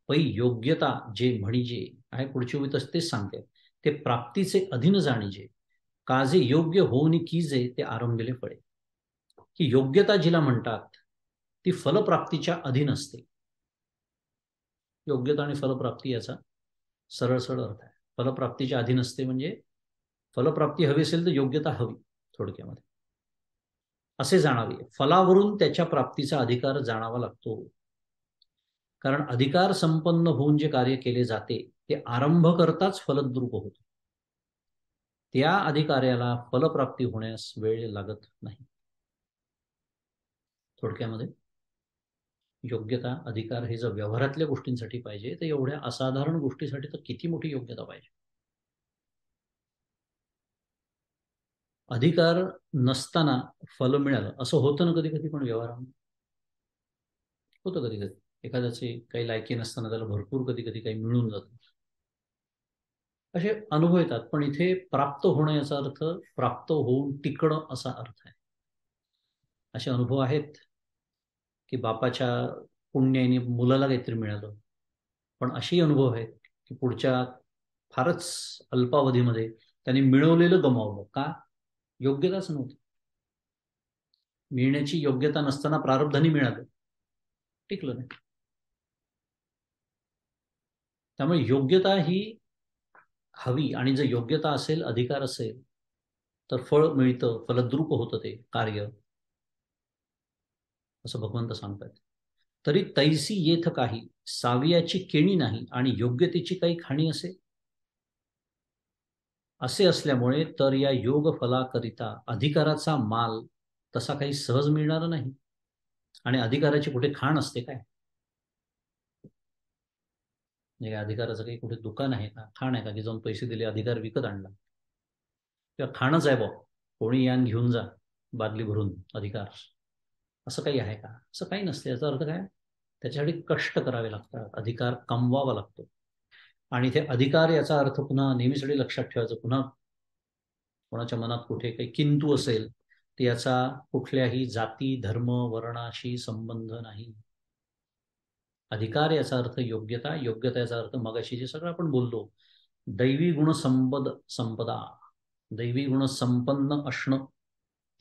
पै योग्यता जे म्हणजे आहे, पुढची ओळी तेच सांगते, ते प्राप्तीचे अधीन जाणीजे, काजे योग्य होऊन कीजे ते आरंभिले फळे. की योग्यता जिला म्हणतात ती फलप्राप्तीच्या अधीन असते. योग्यता आणि फलप्राप्ती याचा सरळ सरळ अर्थ आहे. फलप्राप्तीच्या अधीन असते म्हणजे फलप्राप्ती हवी असेल तर योग्यता हवी, थोडक्यामध्ये असे जाणावे. फलावरून त्याच्या प्राप्तीचा अधिकार जाणावा लागतो. कारण अधिकार संपन्न होऊन जे कार्य केले जाते ते आरंभ करताच फलद्रूप होते. त्या अधिकाऱ्याला फलप्राप्ती होण्यास वेळ लागत नाही. थोडक्यामध्ये योग्यता, अधिकार हे जर व्यवहारातल्या गोष्टींसाठी पाहिजे, तर एवढ्या असाधारण गोष्टीसाठी तर किती मोठी योग्यता पाहिजे. अधिकार नसताना फल मिळालं असं होतं ना कधी कधी, पण व्यवहारामध्ये होतं कधी कधी. एखाद्याची काही लायकी नसताना त्याला भरपूर कधी कधी काही मिळून जातं. असे अनुभव येतात. पण इथे प्राप्त होणं याचा अर्थ प्राप्त होऊन टिकणं असा अर्थ आहे. असे अनुभव आहेत की बापाच्या पुण्याने मुलाला काहीतरी मिळालं, पण असेही अनुभव आहेत की पुढच्या फारच अल्पावधीमध्ये त्यांनी मिळवलेलं गमावलं. का? योग्यताच नव्हती. मिळण्याची योग्यता नसताना प्रारब्धाने मिळालं, टिकलं नाही. त्यामुळे योग्यता ही हवी, आणि जर योग्यता असेल, अधिकार असेल, तर फळ मिळतं, फलद्रूप होतं ते कार्य, असं भगवंत सांगतात. तरी तैसी येथ काही सावियाची केणी नाही आणि योग्यतेची काही खाणी असे. असे असल्यामुळे तर या योग फलाकरिता अधिकाराचा माल तसा काही सहज मिळणार नाही. आणि अधिकाराची कुठे खाण असते काय? म्हणजे अधिकाराचं काही कुठे दुकान आहे का, खाण आहे का, की जाऊन पैसे दिले अधिकार विकत आणला? किंवा खाणच आहे बा, कोणी यान घेऊन जा बादली भरून अधिकार, असं काही आहे का? असं काही नसते. याचा अर्थ काय? त्याच्यासाठी कष्ट करावे लागतात, अधिकार कमवावा लागतो. आणि इथे अधिकार याचा अर्थ पुन्हा नेहमीसाठी लक्षात ठेवायचं, पुन्हा कोणाच्या मनात कुठे काही किंतु असेल, तर याचा कुठल्याही जाती धर्म वर्णाशी संबंध नाही. अधिकार याचा अर्थ योग्यता, योग्यता याचा अर्थ मगाशी जे सगळं आपण बोललो, दैवी गुण संपदा, दैवी गुण संपन्न असणं.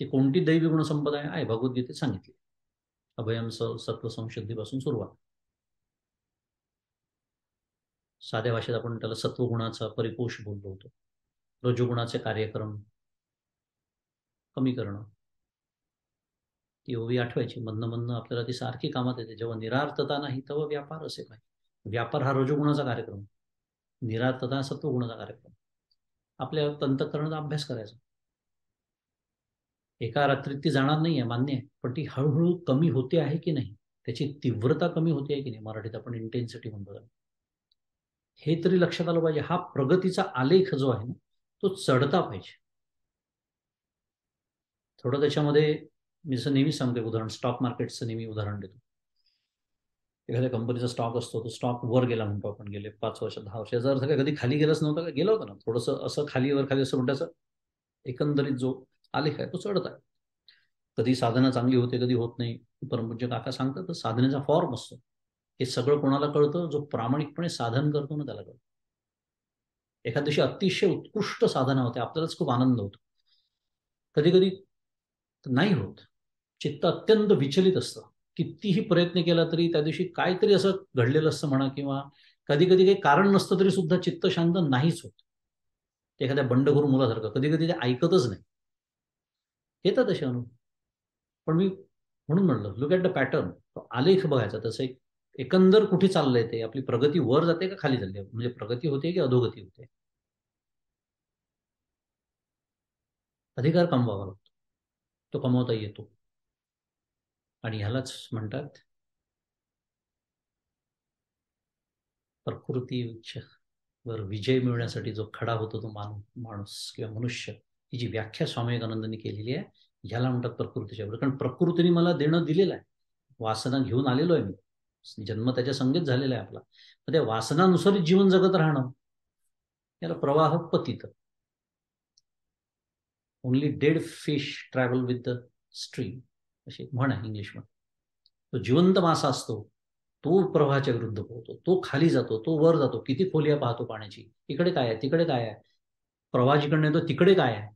ती कोणती दैवी गुण संपदा आहे भगवद्गीतेत सांगितली. अभयम सत्व संशुद्धीपासून सुरुवात. साध्या भाषेत आपण त्याला सत्वगुणाचा परिपोष बोललो होतो. रजोगुणाचे कार्यक्रम कमी करणं, ती ओवी आठवायची. मधनं मधनं आपल्याला ती सारखी कामात येते. जेव्हा निरार्थता नाही तेव्हा व्यापार असे काय. व्यापार हा रजोगुणाचा कार्यक्रम, निरार्थता हा सत्वगुणाचा कार्यक्रम. आपल्या अंतःकरणाचा अभ्यास करायचा. एका रात्रीत ती जाणार नाहीये, मान्य आहे, पण ती हळूहळू कमी होते आहे की नाही, त्याची तीव्रता कमी होते आहे की नाही, मराठीत आपण इंटेन्सिटी म्हणतो, हे तरी लक्षात आलं पाहिजे. हा प्रगतीचा आलेख जो आहे ना, तो चढता पाहिजे. थोडं त्याच्यामध्ये मी जसं नेहमी सांगते उदाहरण, स्टॉक मार्केटचं नेहमी उदाहरण देतो. एखाद्या कंपनीचा स्टॉक असतो, तो स्टॉक वर गेला म्हणतो आपण, गेले 5 वर्ष 10 वर्ष. याचा अर्थ काय कधी खाली गेलाच नव्हता का? गेला होता ना, थोडंसं असं खाली वर खाली असं म्हणण्याचा एकंदरीत जो आलेख आहे तो चढत आहे. कधी साधना चांगली होते, कधी होत नाही. परमपूज्य काका सांगतात, तर साधनेचा फॉर्म असतो. हे सगळं कोणाला कळतं? जो प्रामाणिकपणे साधन करतो ना त्याला कळतं. एखाद दिवशी अतिशय उत्कृष्ट साधना होते, आपल्यालाच खूप आनंद होतो. कधी कधी नाही होत, चित्त अत्यंत विचलित असतं. कितीही प्रयत्न केला तरी त्या दिवशी काहीतरी असं घडलेलं असतं म्हणा, किंवा कधी कधी काही कारण नसतं तरी सुद्धा चित्त शांत नाहीच होत. ते एखाद्या बंडखोर मुलासारखं कधी कधी ते ऐकतच नाही. येतात असे अनुभव. पण मी म्हणून म्हणलं, लुक ॲट द पॅटर्न, तो आलेख बघायचा. तसं एक एकंदर कुठे चाललंय ते, आपली प्रगती वर जाते का खाली चालली, म्हणजे प्रगती होते की अधोगती होते. अधिकार कमवावा लागतो, तो कमवता येतो. आणि ह्यालाच म्हणतात प्रकृतीवर विजय मिळवण्यासाठी जो खडा होतो तो माणूस किंवा मनुष्य, ही जी व्याख्या स्वामी विवेकानंदांनी केलेली आहे, ह्याला म्हणतात प्रकृतीच्या बरोबर. कारण प्रकृतीने मला देणं दिलेलं आहे, वासना घेऊन आलेलो आहे मी, जन्म त्याच्या संगीत झालेला आहे आपला. तर त्या वासनानुसारच जीवन जगत राहणं, याला प्रवाह पतित. Only dead fish travel with the stream, अशी म्हण आहे इंग्लिशमध्ये. तो जिवंत मासा असतो, तो प्रवाहाच्या विरुद्ध पोहतो, तो खाली जातो, तो वर जातो, किती खोलिया पाहतो पाण्याची, इकडे काय आहे तिकडे काय आहे, प्रवाह जिकडे येतो तिकडे काय आहे.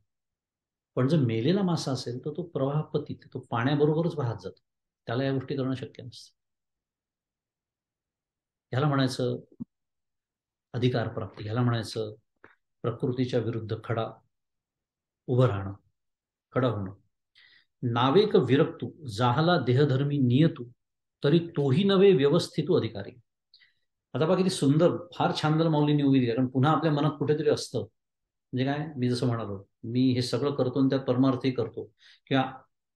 पण जर मेलेला मासा असेल तर तो प्रवाह पतित, तो पाण्याबरोबरच वाहत जातो, त्याला या गोष्टी करणं शक्य नसतं. ह्याला म्हणायचं अधिकार प्राप्ती, ह्याला म्हणायचं प्रकृतीच्या विरुद्ध खडा उभं राहणं, खडा होणं. नावेक विरक्तू जाहला देहधर्मी नियतू, तरी तोही नवे व्यवस्थित अधिकारी. आता बघा किती सुंदर, फार छान माऊलींनी उभी दिली. कारण पुन्हा आपल्या मनात कुठेतरी असतं म्हणजे काय, मी जसं म्हणालो, मी हे सगळं करतो आणि त्यात परमार्थही करतो, किंवा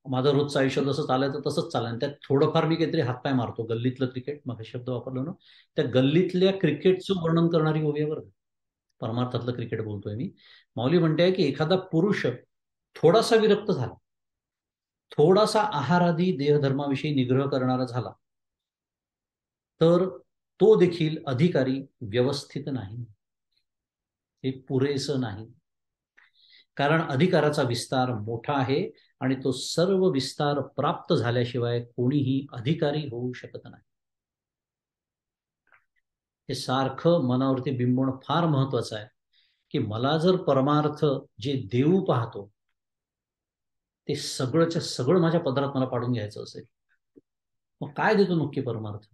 माझं रोजचं आयुष्य जसं चालायचं तसंच चालेल, त्यात थोडंफार मी काहीतरी हातपाय मारतो. गल्लीतलं क्रिकेट, मग हे शब्द वापरलो ना, त्या गल्लीतल्या क्रिकेटचं वर्णन करणारी ओवी आहे बरं. परमार्थातलं क्रिकेट बोलतोय मी. माऊली म्हणते की एखादा पुरुष थोडासा विरक्त झाला, थोडासा आहारादी देहधर्माविषयी निग्रह करणारा झाला, तर तो देखील अधिकारी व्यवस्थित नाही, हे पुरेसं नाही. कारण अधिकाराचा विस्तार मोठा आहे आणि तो सर्व विस्तार प्राप्त झाल्याशिवाय कोणीही अधिकारी होऊ शकत नाही. हे सारखं मनावरती बिंबवणं फार महत्वाचं आहे, की मला जर परमार्थ जे देऊ पाहतो ते सगळंच्या सगळं माझ्या पदरात मला पाडून घ्यायचं असेल, मग काय देतो नक्की परमार्थ?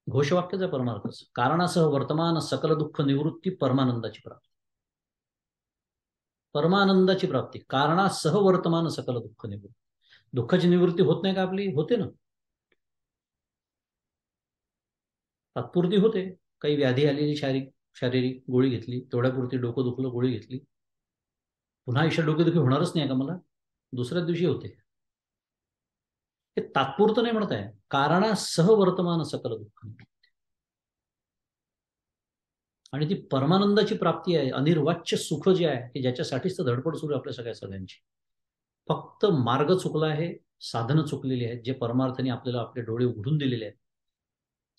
घोषवाक्याचा परमार्थच, कारणासह वर्तमान सकल दुःख निवृत्ती परमानंदाची प्राप्ती. परमानंदाची प्राप्ती, कारणासह वर्तमान सकल दुःख निवृत्ती. दुःखाची निवृत्ती होत नाही का आपली? होते ना, तात्पुरती होते. काही व्याधी आलेली शारीरिक शारीरिक गोळी घेतली, तेवढ्यापुरती डोकं दुखलं, गोळी घेतली, पुन्हा आयुष्यात डोकेदुखी होणारच नाही का मला? दुसऱ्याच दिवशी होते. हे तात्पुरतं नाही म्हणत आहे, कारणासह वर्तमान सकल दुःख. आणि ती परमानंदाची प्राप्ती आहे, अनिर्वाच्य सुख जे आहे की ज्याच्यासाठीच तर धडपड सुरू आहे आपल्या सगळ्यांची. फक्त मार्ग चुकला आहे, साधनं चुकलेली आहेत, जे परमार्थाने आपल्याला आपले डोळे उघडून दिलेले आहेत.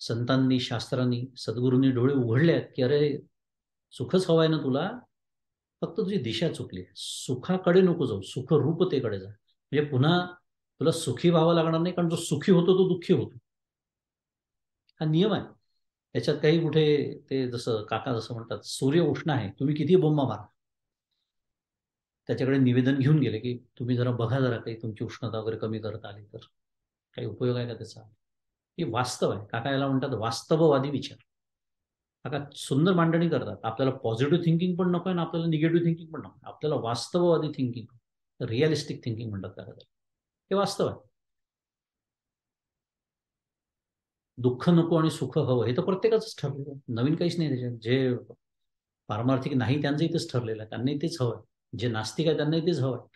संतांनी, शास्त्रांनी, सद्गुरूंनी डोळे उघडले आहेत की अरे सुखच हवंय ना तुला, फक्त तुझी दिशा चुकली आहे. सुखाकडे नको जाऊ, सुखरूपतेकडे जा, म्हणजे पुन्हा तुला सुखी व्हावं लागणार नाही. कारण जो सुखी होतो तो दुःखी होतो, हा नियम आहे. याच्यात काही कुठे ते जसं काका जसं म्हणतात, सूर्य उष्ण आहे, तुम्ही किती बोंबा मारा, त्याच्याकडे निवेदन घेऊन गेले की तुम्ही जरा बघा, जरा काही तुमची उष्णता वगैरे कमी करता आली तर काही उपयोग आहे का त्याचा? हे वास्तव आहे. काका याला म्हणतात वास्तववादी विचार. काका सुंदर मांडणी करतात. आपल्याला पॉझिटिव्ह थिंकिंग पण नको आणि आपल्याला निगेटिव्ह थिंकिंग पण नको, आपल्याला वास्तववादी थिंकिंग, रिअलिस्टिक थिंकिंग म्हणतात काका. हे वास्तव आहे. दुःख नको आणि सुख हवं हे तर प्रत्येकाच ठरलेलं आहे, नवीन काहीच नाही त्याच्यात. जे पारमार्थिक नाही त्यांचंही तेच ठरलेलं आहे, त्यांनाही तेच हवं. जे नास्तिक आहे त्यांनाही तेच हवं.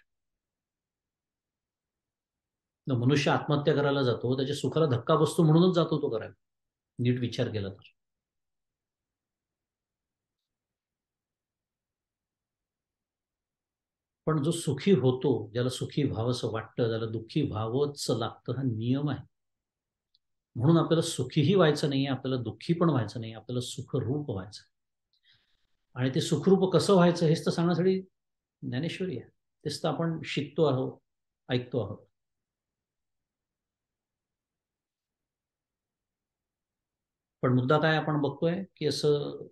मनुष्य आत्महत्या करायला जातो, त्याच्या सुखाला धक्का बसतो म्हणूनच जातो तो करायला, नीट विचार केला तर. पण जो सुखी होतो, ज्याला सुखी व्हावंसं वाटतं, ज्याला दुःखी व्हावंच लागतं, हा नियम आहे. म्हणून आपल्याला सुखीही व्हायचं नाही, आपल्याला दुःखी पण व्हायचं नाही, आपल्याला सुखरूप व्हायचं. आणि ते सुखरूप कसं व्हायचं हेच तर सांगण्यासाठी ज्ञानेश्वरी आहे. तेच तर आपण शिकतो आहोत, ऐकतो आहोत. पण मुद्दा काय आपण बघतोय की असं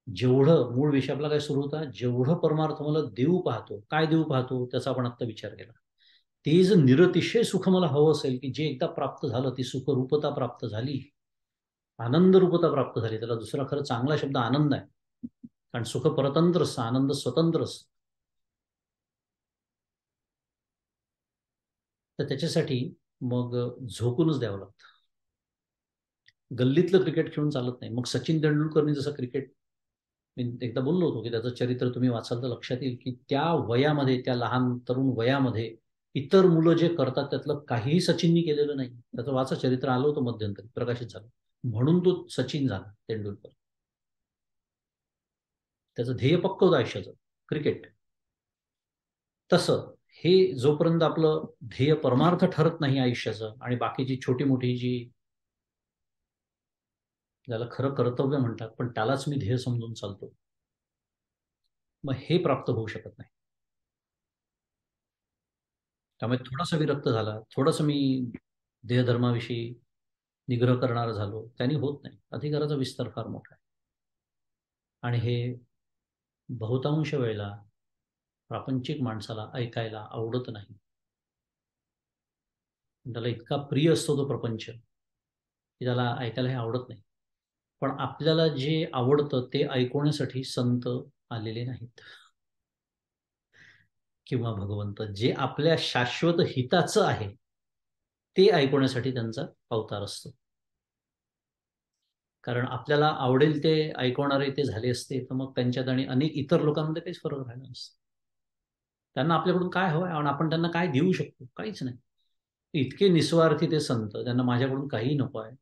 जेवढं मूळ विषय आपला काय सुरू होता, जेवढं परमार्थ मला देऊ पाहतो, काय देऊ पाहतो त्याचा आपण आता विचार केला. ते जर निरतिशय सुख मला हवं असेल की जे एकदा प्राप्त झालं, ती सुखरूपता प्राप्त झाली, आनंद रूपता प्राप्त झाली, त्याला दुसरा खरं चांगला शब्द आनंद आहे. कारण सुख परतंत्र असतं, आनंद स्वतंत्र असतं. तर त्याच्यासाठी मग झोकूनच द्यावं लागतं. गल्लीतलं क्रिकेट खेळून चालत नाही. मग सचिन तेंडुलकरनी जसं क्रिकेट, मी एकदा बोललो होतो की त्याचं चरित्र तुम्ही वाचाल तर लक्षात येईल की त्या वयामध्ये, त्या लहान तरुण वयामध्ये इतर मुलं जे करतात त्यातलं काहीही सचिननी केलेलं नाही. त्याचं वाचा, चरित्र आलं होतं मध्यंतरी, प्रकाशित झालं. म्हणून तो सचिन झाला तेंडुलकर. त्याचं ध्येय पक्क होतं आयुष्याचं, क्रिकेट. तसं हे जोपर्यंत आपलं ध्येय परमार्थ ठरत नाही आयुष्याचं, आणि बाकीची छोटी मोठी जी, ज्याला खरं कर्तव्य म्हणतात पण त्यालाच मी ध्येय समजून चालतो, मग हे प्राप्त होऊ शकत नाही. त्यामुळे थोडासा विरक्त झाला, थोडंसं मी देहधर्माविषयी निग्रह करणार झालो, त्यांनी होत नाही. अधिकाराचा विस्तार फार मोठा आहे. आणि हे बहुतांश वेळेला प्रापंचिक माणसाला ऐकायला आवडत नाही. त्याला इतका प्रिय असतो तो प्रपंच की त्याला ऐकायला हे आवडत नाही. पण आपल्याला जे आवडतं ते ऐकवण्यासाठी संत आलेले नाहीत, किंवा भगवंत जे आपल्या शाश्वत हिताचं आहे ते ऐकवण्यासाठी त्यांचा अवतार असतो. कारण आपल्याला आवडेल ते ऐकवणारे ते झाले असते तर मग त्यांच्यात आणि अनेक इतर लोकांमध्ये काहीच फरक राहिला नसता. त्यांना आपल्याकडून काय हवंय आणि आपण त्यांना काय देऊ शकतो? काहीच नाही. इतके निस्वार्थी ते संत, त्यांना माझ्याकडून काही नको आहे.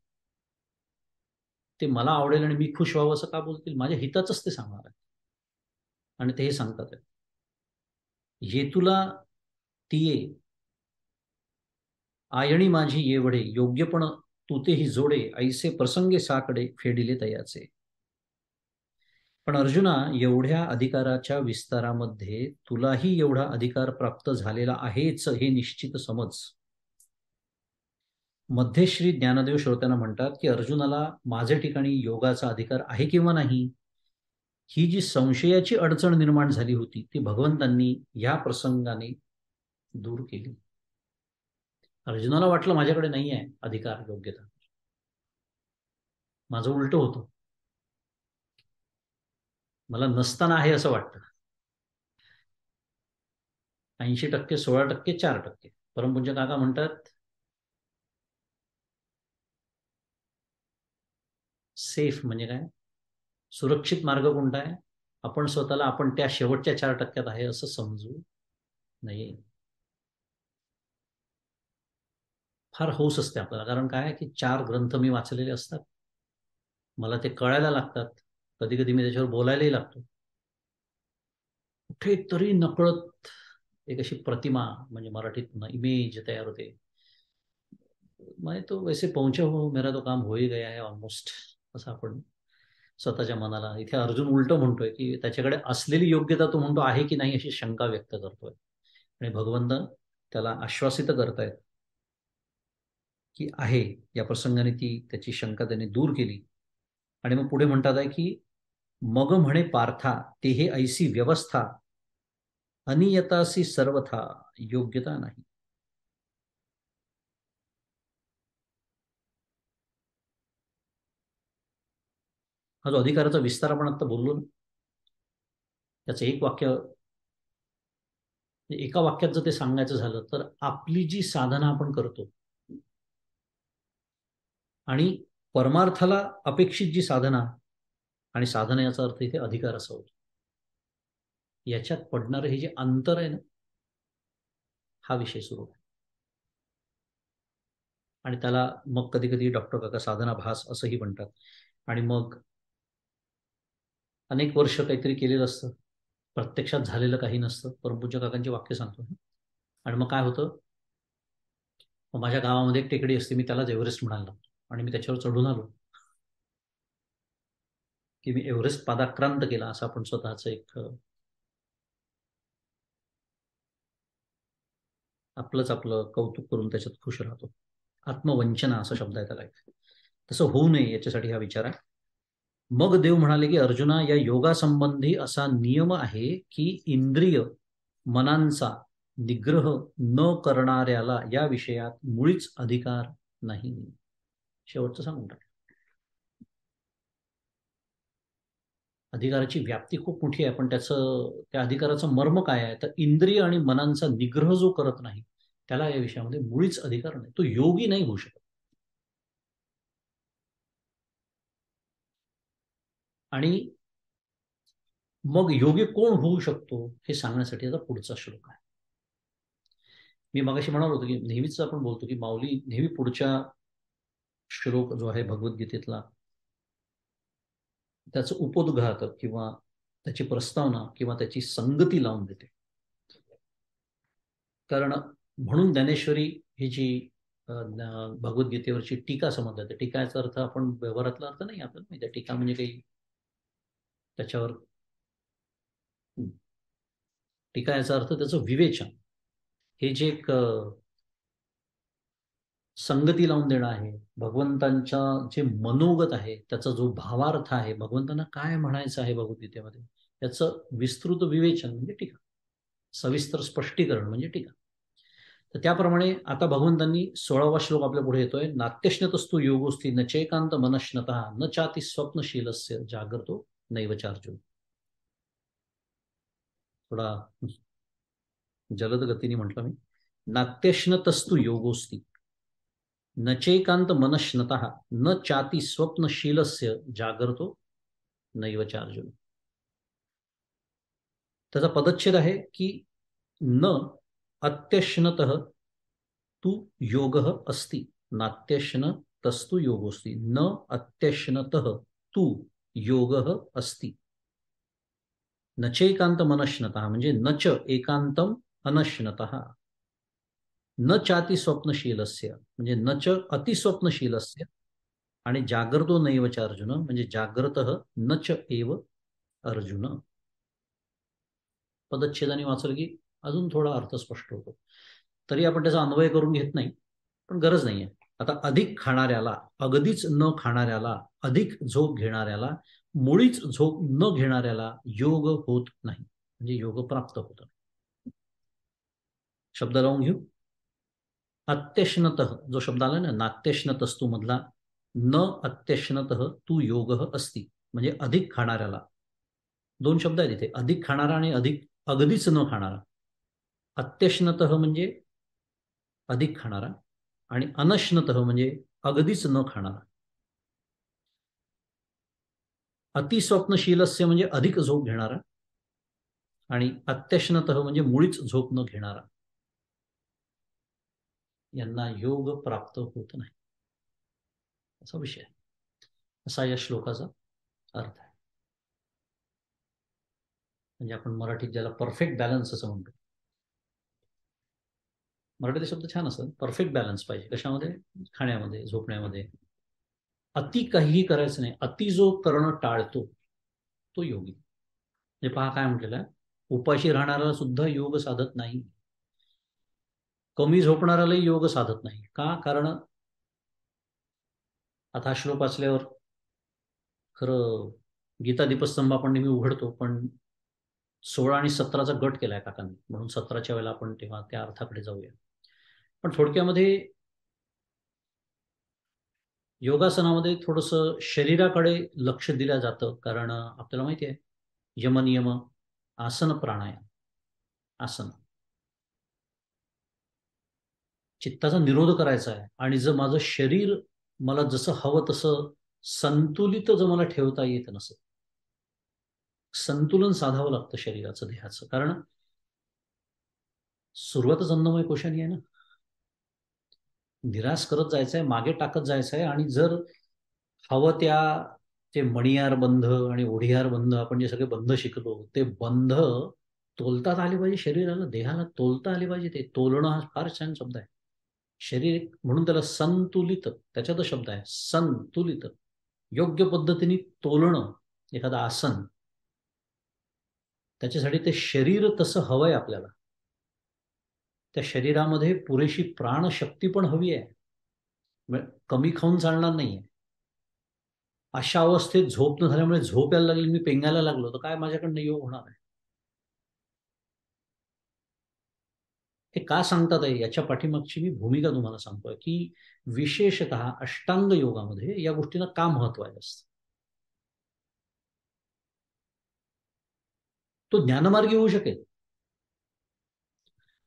ते मला आवडेल आणि मी खुश व्हावं असं का बोलतील? माझ्या हिताचंच ते सांगणार आहे. आणि ते हे सांगतात आहे. ये तुला तिये आयणी माझी येवढे योग्यपण तू तेही जोडे ऐसे प्रसंगे साकडे फेडिले तयाचे. पण अर्जुना, एवढ्या अधिकाराच्या विस्तारामध्ये तुलाही एवढा अधिकार प्राप्त झालेला आहेच हे निश्चित समज. मध्ये श्री ज्ञानदेव श्रोत्यांना म्हणतात की अर्जुनाला माझे ठिकाणी योगाचा अधिकार आहे किंवा नाही, ही जी संशयाची अडचण निर्माण झाली होती ती भगवंतांनी या प्रसंगाने दूर केली. अर्जुनाला वाटलं माझ्याकडे नाही आहे अधिकार, योग्यता. माझं उलट होतं, मला नसताना आहे असं वाटतं. 80% 16% 4%. परमपूज्य काका म्हणतात सेफ म्हणजे काय? सुरक्षित मार्ग कोणता आहे? आपण स्वतःला आपण त्या शेवटच्या 4% आहे असं समजू नये. फार हौस असते आपल्याला, कारण काय आहे की 4 ग्रंथ मी वाचलेले असतात, मला ते कळायला लागतात, कधी कधी मी त्याच्यावर बोलायलाही लागतो. कुठेतरी नकळत एक अशी प्रतिमा, म्हणजे मराठीत इमेज तयार होते. मैं तो वैसे पहुंचा हूं, मेरा तो काम हो ही गया है ऑलमोस्ट, असं आपण स्वतःच्या मनाला. इथे अर्जुन उलट म्हणतोय की त्याच्याकडे असलेली योग्यता तो म्हणतो आहे की नाही अशी शंका व्यक्त करतोय. आणि भगवंत त्याला आश्वासित करतायत की आहे. या प्रसंगाने ती त्याची शंका त्याने दूर केली. आणि मग पुढे म्हणतात आहे की मग म्हणे पार्था ते हे ऐसी व्यवस्था अनियतासी सर्वथा योग्यता नाही. हा जो अधिकाराचा विस्तार आपण आता बोललो ना, त्याचं एक वाक्य, एका वाक्यात जर ते सांगायचं झालं तर आपली जी साधना आपण करतो आणि परमार्थाला अपेक्षित जी साधना, आणि साधना याचा अर्थ इथे अधिकार असा होतो, याच्यात पडणारं हे जे अंतर आहे ना, हा विषय सुरू आहे. आणि त्याला मग कधी कधी डॉक्टर काका साधना भास असंही म्हणतात. आणि मग अनेक वर्ष काहीतरी केलेलं असतं, प्रत्यक्षात झालेलं काही नसतं. परमपूज्य काकांची वाक्य सांगतो. आणि मग काय होतं, मग माझ्या गावामध्ये एक टेकडी असते, मी त्यालाच एव्हरेस्ट म्हणायला लागतो. आणि मी त्याच्यावर चढून आलो की मी एव्हरेस्ट पादाक्रांत केला, असं आपण स्वतःच एक आपलंच आपलं कौतुक करून त्याच्यात खुश राहतो. आत्मवंचना असा शब्द आहे त्याला. तसं होऊ नये याच्यासाठी हा विचार आहे. मग देव म्हणाले की अर्जुना, या योगासंबंधी असा नियम आहे की इंद्रिय मनांचा निग्रह न करणाऱ्याला या विषयात मुळीच अधिकार नाही. शेवटचं सांगून टाक. अधिकाराची व्याप्ती खूप मोठी आहे, पण त्या अधिकाराचं मर्म काय आहे, तर इंद्रिय आणि मनांचा निग्रह जो करत नाही त्याला या विषयामध्ये मुळीच अधिकार नाही. तो योगी नाही होऊ शकत. आणि मग योगी कोण होऊ शकतो हे सांगण्यासाठी आता पुढचा श्लोक आहे. मी मगाशी म्हणालो होतो की नेहमीच आपण बोलतो की माऊली नेहमी पुढच्या श्लोक जो आहे भगवद्गीतेतला, त्याचं उपोद्घात किंवा त्याची प्रस्तावना किंवा त्याची संगती लावून देते. कारण म्हणून ज्ञानेश्वरी ही जी भगवद्गीतेवरची टीका समजली जाते, टीकाचा अर्थ आपण व्यवहारातला अर्थ नाही आपल्याला माहिती आहे. टीका म्हणजे काही त्याच्यावर, टीका याचा अर्थ त्याचं विवेचन, हे जे एक संगती लावून देणं आहे. भगवंतांच्या जे मनोगत आहे त्याचा जो भावार्थ आहे, भगवंतांना काय म्हणायचं आहे भगवद्गीतेमध्ये, याचं विस्तृत विवेचन म्हणजे टीका, सविस्तर स्पष्टीकरण म्हणजे टीका. तर त्याप्रमाणे आता भगवंतांनी 16वा श्लोक आपल्या पुढे येतोय. नात्यश्नतस्तु योगोस्ती न चैकांत मनश्नत न चाती स्वप्नशीलस्य जागृतो नैवचार्जुन. थोडा जलद गतीने म्हटलं मी. नात्यश्नतस्तु योगोस्ती, नचैकांत मनश्नतः न चाति स्वप्नशीलस्य जागरतो नैव च अर्जुन. त्याचा पदच्छेद आहे की न अत्यश्नतः तू योगः अस्ति नात्यश्नतस्तु योगोस्ति. न अत्यश्नतः तू योगः अस्ति. नचैकांत मनश्नतः म्हणजे नच एकांतम अनश्नतः. न चाति स्वप्नशीलस्य म्हणजे नच अतिस्वप्नशीलस्य आणि जागृतो नैव च अर्जुन म्हणजे जागृतः न च एव अर्जुन. पदच्छेदाने वाचलं की अजून थोडा अर्थ स्पष्ट होतो. तरी आपण त्याचा अन्वय करून घेत नाही, पण गरज नाहीये. आता अधिक खाणाऱ्याला, अगदीच न खाणाऱ्याला, अधिक झोप घेणाऱ्याला, मुळीच झोप न घेणाऱ्याला योग होत नाही, म्हणजे योग प्राप्त होत नाही. शब्द लावून घेऊ. अत्यश्नतः जो शब्द आला ना, नात्यश्नतस्तू मधला न अत्यश्नतः तू योगः अस्ति म्हणजे अधिक खाणाऱ्याला. दोन शब्द आहेत इथे, अधिक खाणारा आणि अधिक अगदीच न खाणारा. अत्यश्नतः म्हणजे अधिक खाणारा आणि अनश्नतः म्हणजे अगदीच न खाणारा. अतिस्वप्नशीलस्य म्हणजे अधिक झोप घेणारा आणि अत्यश्नतः म्हणजे मुळीच झोप न घेणारा. यांना योग प्राप्त होत नाही, असा विषय. असा या श्लोकाचा अर्थ आहे. म्हणजे आपण मराठीत ज्याला परफेक्ट बॅलन्स असं म्हणतो. मराठीचा शब्द छान असतात. परफेक्ट बॅलन्स पाहिजे कशामध्ये? खाण्यामध्ये, झोपण्यामध्ये. अति काहीही करायचं नाही. अति जो करणं टाळतो तो योगी. म्हणजे पहा काय म्हटलेलं आहे, उपाशी राहणारा सुद्धा योग साधत नाही. कमी झोपणाऱ्यालाही योग साधत नाही. का? कारण आता हा श्लोक वाचल्यावर खरं गीता दीपस्तंभ आपण नेहमी उघडतो, पण 16 आणि 17चा गट केलाय काकांनी, म्हणून 17च्या वेळेला आपण तेव्हा त्या अर्थाकडे जाऊया. पण थोडक्यामध्ये योगासनामध्ये थोडंसं शरीराकडे लक्ष दिलं जातं, कारण आपल्याला माहिती आहे यमनियम, आसन, प्राणायाम. आसन चित्ताचा निरोध करायचा आहे आणि जर माझं शरीर मला जसं हवं तसं संतुलित जर मला ठेवता येत नसत, संतुलन साधावं लागतं शरीराचं, देहाचं. कारण सुरुवातच अन्नमय कोशानी आहे ना. निराश करत जायचंय, मागे टाकत जायचंय. आणि जर हवं त्या जे मणियार बंध आणि ओढियार बंध, आपण जे सगळे बंध शिकलो, ते बंध तोलतात आले पाहिजे शरीराला, देहाला तोलता आले पाहिजे. ते तोलणं हा फार छान शब्द आहे. शरीर म्हणून त्याला संतुलित, त्याच्यातच शब्द आहे संतुलित. योग्य पद्धतीने तोलणं एखादं आसन, त्याच्यासाठी ते शरीर तसं हवंय आपल्याला. त्या शरीरामध्ये पुरेशी प्राणशक्ती पण हवी आहे. कमी खाऊन चालणार नाहीये. अशा अवस्थेत झोप न झाल्यामुळे झोप यायला लागली, मी पेंगायला लागलो, तर काय माझ्याकडनं योग होणार आहे? हे का सांगतात आहे याच्या पाठीमागची मी भूमिका तुम्हाला सांगतोय, की विशेषतः अष्टांग योगामध्ये या गोष्टीला का महत्व आहे असतं. तो ज्ञानमार्गी होऊ शकेल,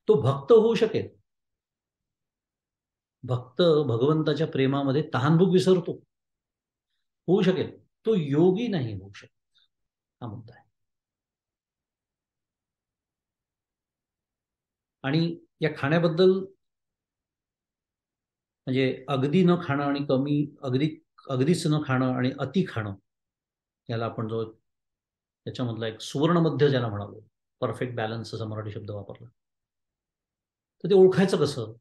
तो भक्त होऊ शकेल. भक्त भगवंताच्या प्रेमामध्ये तहानभूक विसरतो, होऊ शकेल. तो योगी नाही होऊ शकत, हा मुद्दा आहे. आणि या खाण्याबद्दल म्हणजे अगदी न खाणं आणि कमी, अगदीच न खाणं आणि अति खाणं, याला आपण जो त्याच्यामधला एक सुवर्ण मध्य ज्याला म्हणालो, परफेक्ट बॅलन्स असा मराठी शब्द वापरला, तर ते ओळखायचं कसं?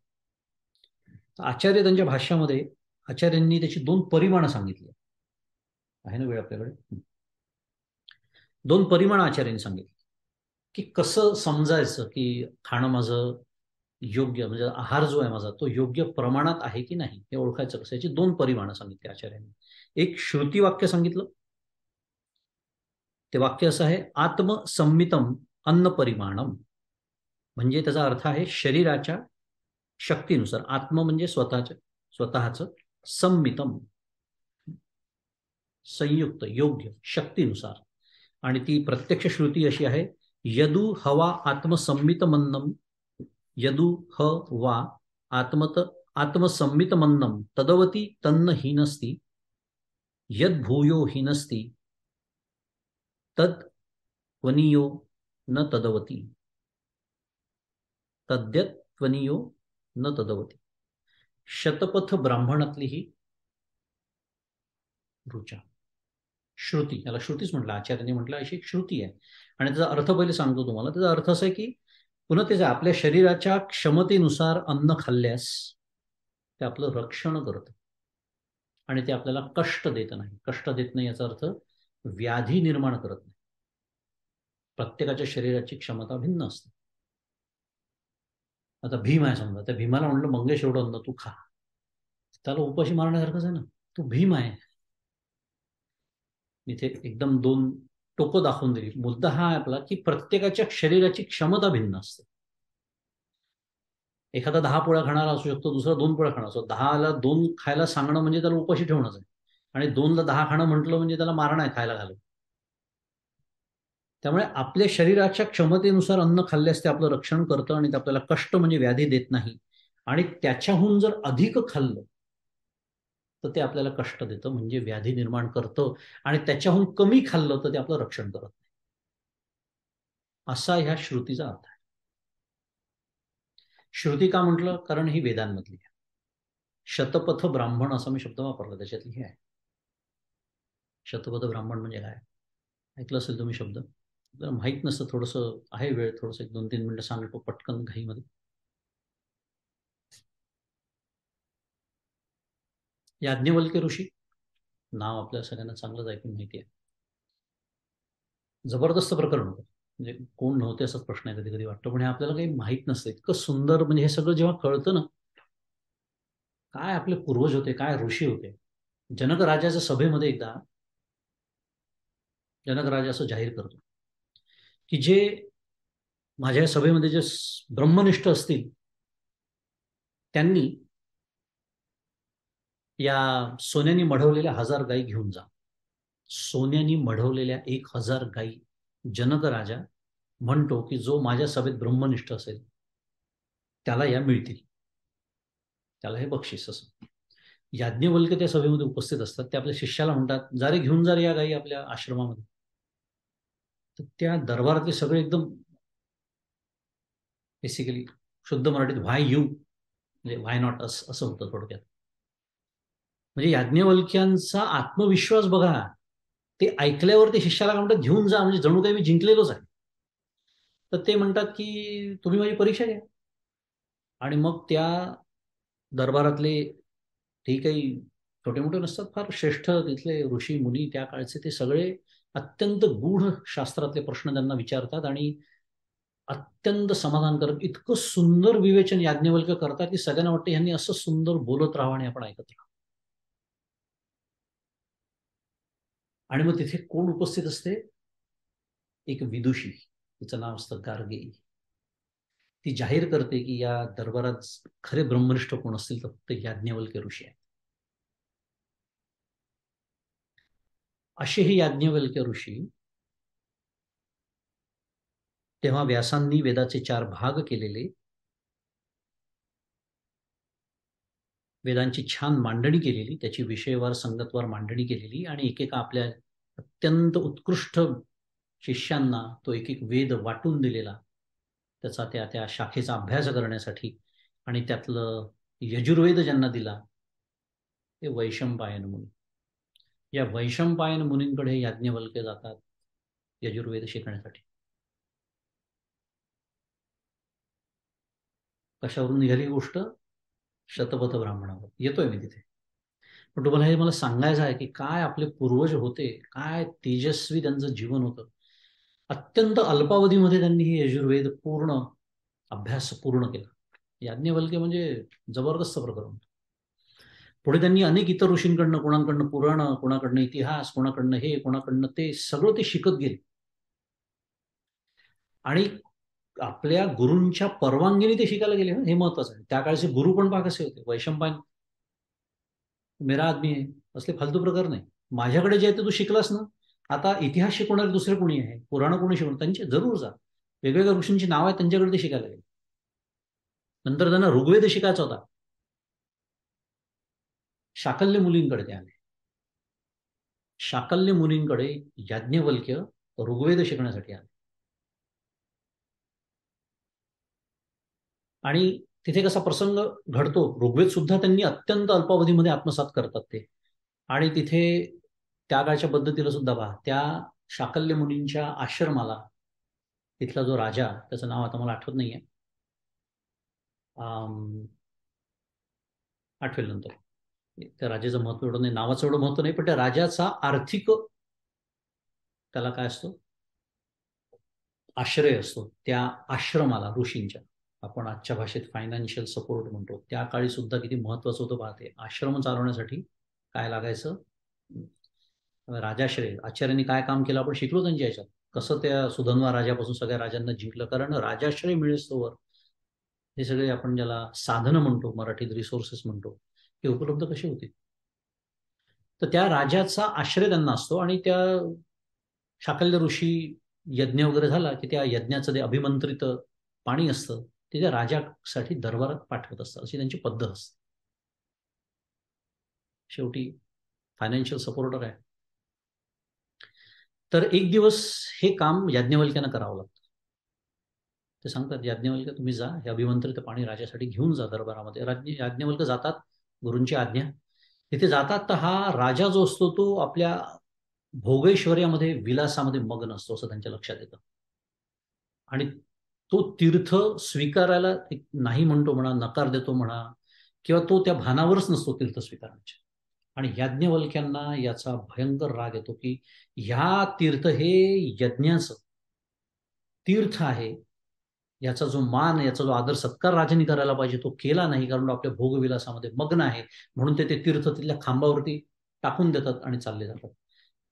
आचार्य त्यांच्या भाष्यामध्ये आचार्यांनी त्याची 2 परिमाणं सांगितली. आहे ना वेळ आपल्याकडे? 2 परिमाण आचार्यांनी सांगितली की कसं समजायचं की खाणं माझं योग्य, म्हणजे आहार जो आहे माझा तो योग्य प्रमाणात आहे की नाही, हे ओळखायचं कसं. याची 2 परिमाणं सांगितली आचार्यांनी. एक श्रुती वाक्य सांगितलं. ते वाक्य असं आहे, आत्मसंमितम अन्न परिमाणम. म्हणजे त्याचा अर्थ आहे शरीराच्या शक्तीनुसार. आत्म म्हणजे स्वतःचं, संमितम संयुक्त, योग्य, शक्तीनुसार. आणि ती प्रत्यक्ष श्रुती अशी आहे, यदु हवा आत्मसंमितमन्नम, यदु ह वा आत्मत आत्मसंमित मन्नम तदवती तन्न हीनस्ती यद्भूयो हीनस्ती तद्वनीयो न तदवती तद्यत्वनीयो न तदवती. शतपथ ब्राह्मणातली ही ऋचा. श्रुती, याला श्रुतीच म्हटलं, आचार्यांनी म्हटलं अशी एक श्रुती आहे. आणि त्याचा अर्थ पहिले सांगतो तुम्हाला. त्याचा अर्थ असा आहे की पुन्हा त्याच्या आपल्या शरीराच्या क्षमतेनुसार अन्न खाल्ल्यास ते आपलं रक्षण करतं आणि ते आपल्याला कष्ट देत नाही. कष्ट देत नाही याचा अर्थ व्याधी निर्माण करत नाही. प्रत्येकाच्या शरीराची क्षमता भिन्न असते. आता भीम आहे समजा, त्या भीमाला म्हणलं मंगेश एवढं अन्न तू खा, त्याला उपाशी मारण्यासारखंच आहे ना. तू भीम आहे. इथे एकदम दोन टोकं दाखवून दिली. मुद्दा हा आहे आपला की प्रत्येकाच्या शरीराची क्षमता भिन्न असते. एखादा 10 पोळ्या खाणारा असू शकतो, दुसरा 2 पोळ्या खाणार असतो. 10ला 2 खायला सांगणं म्हणजे त्याला उपाशी ठेवणंच आहे, आणि 2ला 10 खाणं म्हटलं म्हणजे त्याला मारणं आहे खायला घालून. त्यामुळे आपल्या शरीराच्या क्षमतेनुसार अन्न खाल्ल्यास ते आपलं रक्षण करतं आणि ते आपल्याला कष्ट म्हणजे व्याधी देत नाही. आणि त्याच्याहून जर अधिक खाल्लं तर ते आपल्याला कष्ट देतं म्हणजे व्याधी निर्माण करतं, आणि त्याच्याहून कमी खाल्लं तर ते आपलं रक्षण करत नाही. असा ह्या श्रुतीचा अर्थ आहे. श्रुती का म्हटलं? कारण ही वेदांमधली आहे. शतपथ ब्राह्मण असा मी शब्द वापरला, त्याच्यातली हे आहे. शतपथ ब्राह्मण म्हणजे काय ऐकलं असेल तुम्ही शब्द? जर माहीत नसतं, थोडंसं आहे वेळ, थोडंसं 1-2-3 मिनिटं सांगतो पटकन घाईमध्ये. याज्ञवल्क्य ऋषी नाव आपल्या सगळ्यांना चांगलंच ऐकून माहिती आहे. जबरदस्त प्रकरण होतं. म्हणजे कोण नव्हते असाच प्रश्न आहे कधी कधी वाटतं, पण हे आपल्याला काही माहीत नसतं. इतकं सुंदर, म्हणजे हे सगळं जेव्हा कळतं ना, काय आपले पूर्वज होते, काय ऋषी होते. जनक राजाच्या सभेमध्ये एकदा जनक राजा असं जाहीर करतो की जे माझ्या सभेमध्ये जे ब्रह्मनिष्ठ असतील त्यांनी या सोन्याने मढवलेल्या 1000 गायी घेऊन जा. सोन्याने मढवलेल्या 1000 गायी जनक राजा म्हणतो की जो माझ्या सभेत ब्रह्मनिष्ठ असेल त्याला या मिळतील, त्याला हे बक्षीस. असं याज्ञवल्क्य त्या सभेमध्ये उपस्थित असतात. ते आपल्या शिष्याला म्हणतात, जा रे घेऊन जा रे या गायी आपल्या आश्रमामध्ये. तर त्या दरबारातले सगळे एकदम बेसिकली शुद्ध मराठीत व्हाय यू म्हणजे व्हाय नॉट असं होतं थोडक्यात. म्हणजे याज्ञवल्क्यांचा आत्मविश्वास बघा. ते ऐकल्यावर ते शिष्याला म्हणतात घेऊन जा, म्हणजे जणू काही मी जिंकलेलोच आहे. तर ते म्हणतात की तुम्ही माझी परीक्षा घ्या. आणि मग त्या दरबारातले ते काही छोटे मोठे नसतात, फार श्रेष्ठ तिथले ऋषी मुनी त्या काळचे, ते सगळे अत्यंत गूढ शास्त्रातले प्रश्न त्यांना विचारतात आणि अत्यंत समाधानकारक इतकं सुंदर विवेचन याज्ञवल्क्य करतात की सगळ्यांना वाटतं यांनी असं सुंदर बोलत राहावं आणि आपण ऐकत राहावं. आणि मग तिथे कोण उपस्थित असते? एक विदुषी, तिचं नाव असतं गार्गेयी. ती जाहीर करते की या दरबारात खरे ब्रह्मनिष्ठ कोण असतील तर फक्त याज्ञवल्क्य ऋषी आहेत. असे हे याज्ञवल्क्य ऋषी तेव्हा व्यासांनी वेदाचे 4 भाग केलेले, वेदांची छान मांडणी केलेली, त्याची विषयवार संगतवार मांडणी केलेली, आणि एकेका आपल्या अत्यंत उत्कृष्ट शिष्यांना तो एक एक वेद वाटून दिलेला, त्याचा त्या त्या शाखेचा अभ्यास करण्यासाठी. आणि त्यातलं यजुर्वेद ज्यांना दिला ते वैशंपायन मुनी. या वैशंपायन मुनींकडे याज्ञवल्क्य जातात यजुर्वेद शिकण्यासाठी. कशावरून निघाली गोष्ट? शतपथ ब्राह्मणावर. येतोय मी तिथे. पण तुम्हाला हे मला सांगायचं आहे की काय आपले पूर्वज होते, काय तेजस्वी त्यांचं जीवन होतं. अत्यंत अल्पावधीमध्ये त्यांनी हे यजुर्वेद पूर्ण अभ्यास पूर्ण केला. याज्ञवल्क्य म्हणजे जबरदस्त प्रकरण. पुढे त्यांनी अनेक इतर ऋषींकडनं, कोणाकडनं पुराण, कोणाकडनं इतिहास, कोणाकडनं हे, कोणाकडनं ते, सगळं ते शिकत गेले. आणि आपल्या गुरूंच्या परवानगीने ते शिकायला गेले. हे महत्वाचं आहे. त्या काळचे गुरु पण पहा कसे होते. वैशंपायन मेरा आदमी आहे, असले फालतू प्रकार नाही. माझ्याकडे जे आहे ते तू शिकलास ना, आता इतिहास शिकवणारे दुसरे कोणी आहे, पुराण कोणी शिकवणार, त्यांचे जरूर जा. वेगवेगळ्या ऋषींची नाव आहे, त्यांच्याकडे ते शिकायला गेले. नंतर त्यांना ऋग्वेद शिकायचा होता. शाकल्य मुलींकडे ते आले. शाकल्य मुनींकडे याज्ञवल्क्य ऋग्वेद शिकण्यासाठी आले. आणि तिथे कसा प्रसंग घडतो, ऋग्वेद सुद्धा त्यांनी अत्यंत अल्पावधीमध्ये आत्मसात करतात ते. आणि तिथे त्या काळच्या पद्धतीला सुद्धा पहा, त्या शाकल्य मुनींच्या आश्रमाला तिथला जो राजा, त्याचं नाव आता मला आठवत नाहीये, आठवेल नंतर. त्या राजाचं महत्व एवढं नाही, नावाचं एवढं महत्व नाही, पण त्या राजाचा आर्थिक त्याला काय असतो, आश्रय असतो त्या आश्रमाला ऋषींच्या. आपण आजच्या भाषेत फायनान्शियल सपोर्ट म्हणतो, त्या काळी सुद्धा किती महत्वाचं होतं पाहते. आश्रम चालवण्यासाठी काय लागायचं, राजाश्रय. आचार्यांनी काय काम केलं आपण शिकलो त्यांच्या याच्यात, कसं त्या सुधन्वा राजापासून सगळ्या राजांना जिंकलं, कारण राजाश्रय मिळेस्तोवर हे सगळे आपण ज्याला साधनं म्हणतो, मराठीत रिसोर्सेस म्हणतो, हे उपलब्ध कसे होते. तर त्या राजाचा आश्रय त्यांना असतो. आणि त्या शाकल्य ऋषी यज्ञ वगैरे झाला की त्या यज्ञाचं ते अभिमंत्रित पाणी असतं ते त्या राजासाठी दरबारात पाठवत असतात, अशी त्यांची पद्धत असते. शेवटी फायनान्शियल सपोर्टर आहे. तर एक दिवस हे काम याज्ञवल्क्यांना करावं लागतं. ते सांगतात, याज्ञवल्क्य तुम्ही जा, हे अभिमंत्रित पाणी राजासाठी घेऊन जा दरबारामध्ये. याज्ञवल्क्य जातात, गुरूंची आज्ञा. तिथे जातात तर हा राजा जो असतो तो आपल्या भोगैश्वर्यामध्ये, विलासामध्ये मग्न असतो, असं त्यांच्या लक्षात येतं. आणि तो तीर्थ स्वीकारायला नाही म्हणतो म्हणा, नकार देतो म्हणा, किंवा तो त्या भानावरच नसतो तीर्थ स्वीकारण्याच्या. आणि याज्ञवल्क्यांना याचा भयंकर राग येतो की ह्या तीर्थ हे यज्ञाचं तीर्थ आहे, याचा जो मान, याचा जो आदर सत्कार राजांनी करायला पाहिजे तो केला नाही, कारण आपल्या भोगविलासामध्ये मग्न आहे. म्हणून ते तीर्थ तिथल्या खांबावरती टाकून देतात आणि चालले जातात.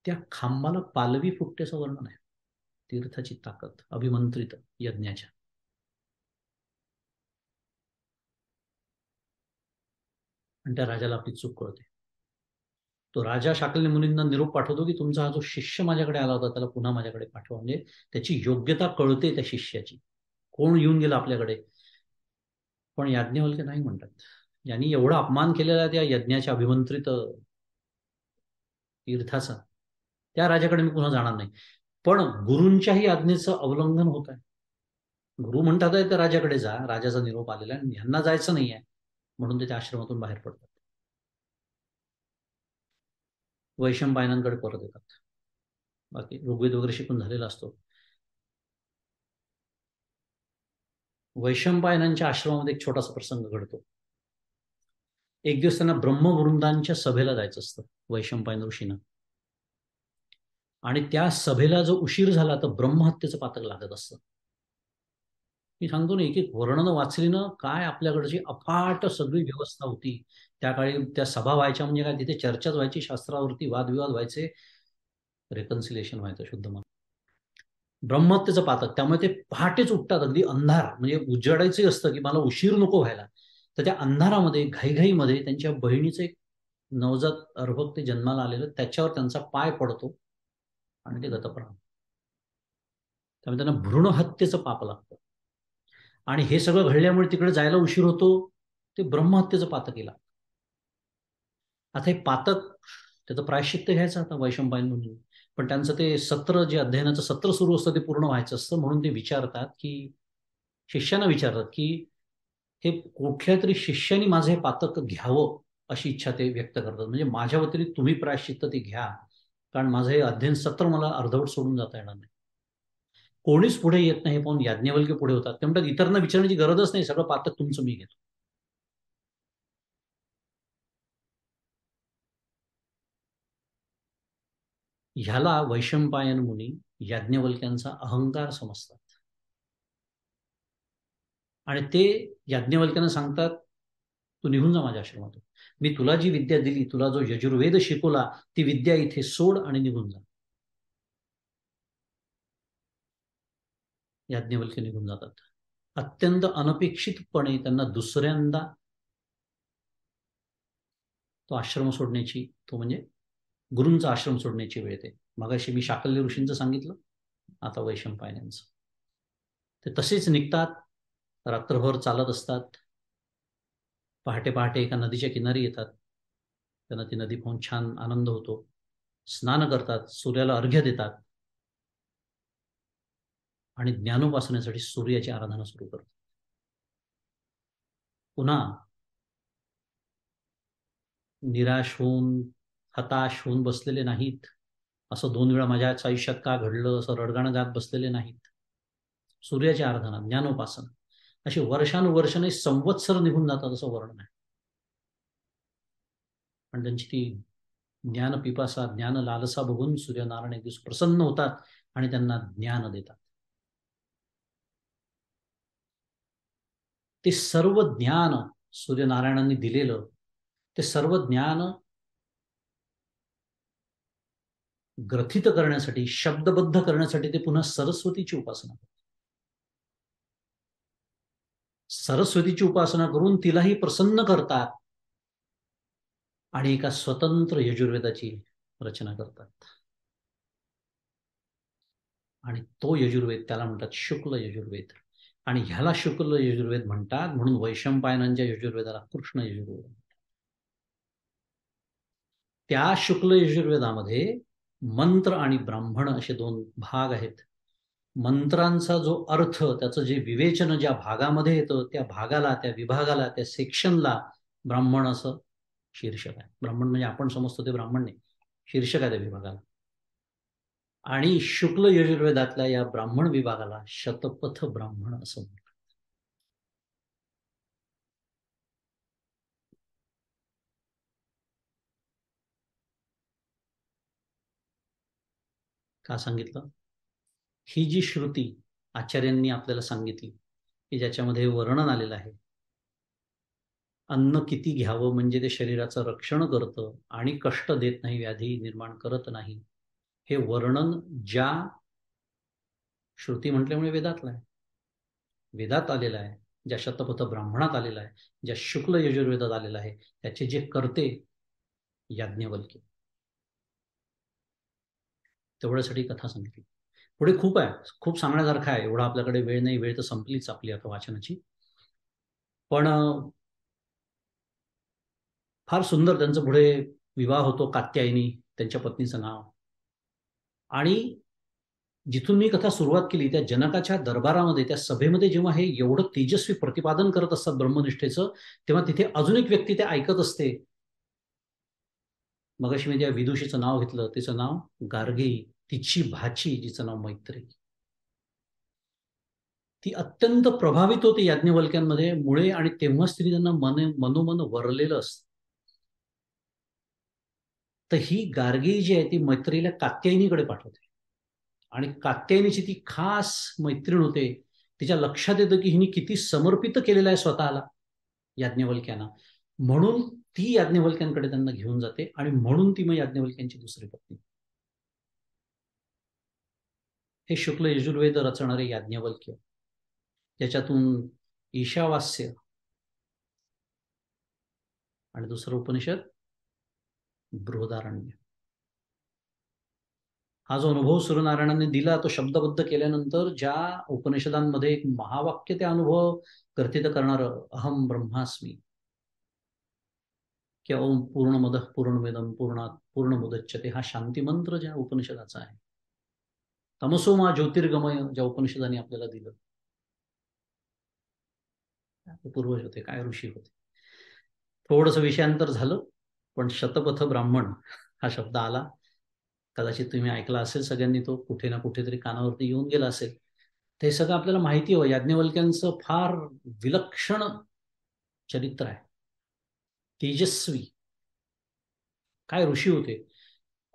त्या खांबाला पालवी फुटते असं वर्णन आहे. तीर्थाची ताकद अभिमंत्रित यज्ञाच्या. आणि त्या राजाला आपली चूक कळते. तो राजा शाकल्य मुनींना निरोप पाठवतो की तुमचा हा जो शिष्य माझ्याकडे आला होता त्याला पुन्हा माझ्याकडे पाठवा. म्हणजे त्याची योग्यता कळते त्या शिष्याची, कोण येऊन गेला आपल्याकडे. पण याज्ञवल्क्य नाही म्हणतात, यांनी एवढा अपमान केलेला त्या यज्ञाच्या अभिमंत्रित तीर्थाचा, त्या राजाकडे मी पुन्हा जाणार नाही. पण गुरूंच्याही आज्ञेचं अवलंबन होत आहे. गुरु म्हणतात आहे त्या राजाकडे जा, राजाचा निरोप आलेला आहे, यांना जायचं नाही आहे, म्हणून ते त्या आश्रमातून बाहेर पडतात. वैशंपायनांकडे परत येतात. बाकी ऋग्वेद वगैरे शिकून झालेला असतो. वैशंपायनांच्या आश्रमामध्ये एक छोटासा प्रसंग घडतो. एक दिवस त्यांना ब्रह्मवृंदांच्या सभेला जायचं असतं वैशंपायन ऋषींना. आणि त्या सभेला जो उशीर झाला तर ब्रह्महत्येचं पातक लागत असतं. मी सांगतो ना, एक एक वर्णनं वाचली ना, काय आपल्याकडची अफाट सगळी व्यवस्था होती त्या काळी. त्या सभा व्हायच्या म्हणजे काय, तिथे चर्चाच व्हायची, शास्त्रावरती वादविवाद व्हायचे, रेकन्सिलेशन व्हायचं शुद्ध मन. ब्रह्महत्येचं पातक, त्यामुळे ते पहाटेच उठतात, अगदी अंधार म्हणजे उजाडायचं असतं की मला उशीर नको व्हायला. तर त्या अंधारामध्ये घाईघाईमध्ये त्यांच्या बहिणीचं एक नवजात अर्भक ते जन्माला आलेलं, त्याच्यावर त्यांचा पाय पडतो आणि ते गतप्राण. त्यामुळे त्यांना भ्रूण हत्येचं पाप लागतं. आणि हे सगळं घडल्यामुळे तिकडे जायला उशीर होतो, ते ब्रह्महत्येचं पातक केला. आता हे पातक, त्याचं प्रायश्चित्त घ्यायचं आता वैशंपायन म्हणून. पण त्यांचं ते सत्र, जे अध्ययनाचं सत्र सुरू असतं ते पूर्ण व्हायचं असतं. म्हणून ते विचारतात की, शिष्यानं विचारतात की हे कुठल्या तरी शिष्यानी माझं हे पातक घ्यावं अशी इच्छा ते व्यक्त करतात. म्हणजे माझ्या व्यतिरिक्त तुम्ही प्रायश्चित्त ते घ्या, कारण माझं हे अध्ययन सत्र मला अर्धवट सोडून जाता येणार नाही. कोणीच पुढे येत नाही, पण याज्ञवल्क्य पुढे होतात. ते म्हणतात इतरांना विचारण्याची गरजच नाही, सगळं पातक तुमचं मी घेतो. ह्याला वैशंपायन मुनी याज्ञवल्क्यांचा अहंकार समजतात. आणि ते याज्ञवल्क्यांना सांगतात, तू निघून जा माझ्या आश्रमातून. मी तुला जी विद्या दिली, तुला जो यजुर्वेद शिकवला, ती विद्या इथे सोड आणि निघून जा. याज्ञवल्क्य निघून जातात. अत्यंत अनपेक्षितपणे त्यांना दुसऱ्यांदा तो आश्रम सोडण्याची, तो म्हणजे गुरूंचा आश्रम सोडण्याची वेळ येते. मगाशी मी शाकल्य ऋषींचं सांगितलं, आता वैशंपायनांचं. ते तसेच निघतात, रात्रभर चालत असतात. पहाटे पहाटे एका नदीच्या किनारी येतात. त्यांना ती नदी पाहून छान आनंद होतो. स्नान करतात, सूर्याला अर्घ्य देतात आणि ज्ञानोपासनेसाठी सूर्याची आराधना सुरू करतात. पुन्हा निराश होऊन, हताश होऊन बसलेले नाहीत. असं 2 वेळा माझ्याच आयुष्यात का घडलं असं रडगाणं गात बसलेले नाहीत. सूर्याची आराधना, ज्ञानोपासना अशी वर्षानुवर्ष नाही संवत्सर निघून जातात असं वर्णन आहे. पण त्यांची ती ज्ञान पिपासा, ज्ञान लालसा बघून सूर्यनारायण एक दिवस प्रसन्न होतात आणि त्यांना ज्ञान देतात. ते सर्व ज्ञान सूर्यनारायणांनी दिलेलं, ते सर्व ज्ञान ग्रथित करण्यासाठी, शब्दबद्ध करण्यासाठी ते पुन्हा सरस्वतीची उपासना करतात. सरस्वतीची उपासना करून तिलाही प्रसन्न करतात आणि एका स्वतंत्र यजुर्वेदाची रचना करतात. आणि तो यजुर्वेद त्याला म्हणतात शुक्ल यजुर्वेद. आणि ह्याला शुक्ल यजुर्वेद म्हणतात म्हणून वैशंपायनांच्या यजुर्वेदाला कृष्ण यजुर्वेद. त्या शुक्ल यजुर्वेदामध्ये मंत्र आणि ब्राह्मण असे 2 भाग आहेत. मंत्रांचा जो अर्थ, त्याचं जे विवेचन ज्या भागामध्ये येतं त्या भागाला, त्या विभागाला, त्या सेक्शनला ब्राह्मण असं शीर्षक आहे. ब्राह्मण म्हणजे आपण समजतो ते ब्राह्मण नाही, शीर्षक आहे त्या विभागाला. आणि शुक्ल यजुर्वेदातल्या या ब्राह्मण विभागाला शतपथ ब्राह्मण असं म्हणतात. का सांगितलं? ही जी श्रुती आचार्यांनी आपल्याला सांगितली की ज्याच्यामध्ये वर्णन आलेलं आहे, अन्न किती घ्यावं म्हणजे ते शरीराचं रक्षण करतं आणि कष्ट देत नाही, व्याधी निर्माण करत नाही, हे वर्णन ज्या श्रुती म्हटल्यामुळे वेदातलं आहे, वेदात आलेलं आहे, ज्या शतपथ ब्राह्मणात आलेलं आहे, ज्या शुक्ल यजुर्वेदात आलेलं आहे, त्याचे जे करते याज्ञवल्क्य. तेवढ्यासाठी कथा सांगितली. पुढे खूप आहे, खूप सांगण्यासारखं आहे. एवढा आपल्याकडे वेळ नाही, वेळ तर संपलीच आपली आता वाचनाची. पण फार सुंदर त्यांचं पुढे विवाह होतो. कात्यायनी त्यांच्या पत्नीचं नाव. आणि जिथून मी कथा सुरुवात केली त्या जनकाच्या दरबारामध्ये, त्या सभेमध्ये जेव्हा हे एवढं तेजस्वी प्रतिपादन करत असतात ब्रह्मनिष्ठेचं, तेव्हा तिथे अजून एक व्यक्ती ते ऐकत असते. मगाशी मी ज्या विदुषीचं नाव घेतलं तिचं नाव गार्गेयी, तिची भाची जिचं नाव मैत्रेयी. ती अत्यंत प्रभावित होते याज्ञवल्क्यांमध्ये मुळे आणि तेव्हाच तिने त्यांना मनोमन वरलेलं असतं. तर ही गार्गी जी आहे ती मैत्रीला कात्यायनीकडे पाठवते आणि कात्यायनीची ती खास मैत्रीण होते. तिच्या लक्षात येतं की हिने किती समर्पित केलेलं आहे स्वतःला याज्ञवल्क्यांना, म्हणून ती याज्ञवल्क्यांकडे त्यांना घेऊन जाते आणि म्हणून ती मग याज्ञवल्क्यांची दुसरी पत्नी. हे शुक्ल यजुर्वेद रचणारे याज्ञवल्क्य, त्याच्यातून ईशावास्य आणि दुसरं उपनिषद बृहदारण्य. हा जो अनुभव सूर्यनारायणांनी दिला तो शब्दबद्ध केल्यानंतर ज्या उपनिषदांमध्ये एक महावाक्य ते अनुभव ग्रथित करणार, अहम ब्रह्मास्मी, किंवा ओम पूर्णमद पूर्णमिदम पूर्णात पूर्णमुदच्यते, हा शांती मंत्र ज्या उपनिषदाचा आहे, तमसोमा ज्योतिर्गमय ज्या उपनिषदांनी आपल्याला दिलं, पूर्वज होते काय, ऋषी होते. थोडस विषयांतर झालं, पण शतपथ ब्राह्मण हा शब्द आला. कदाचित तुम्ही ऐकला असेल सगळ्यांनी, तो कुठे ना कुठेतरी कानावरती येऊन गेला असेल. ते सगळं आपल्याला माहिती हो. याज्ञवल्क्यांचं फार विलक्षण चरित्र आहे, तेजस्वी. काय ऋषी होते.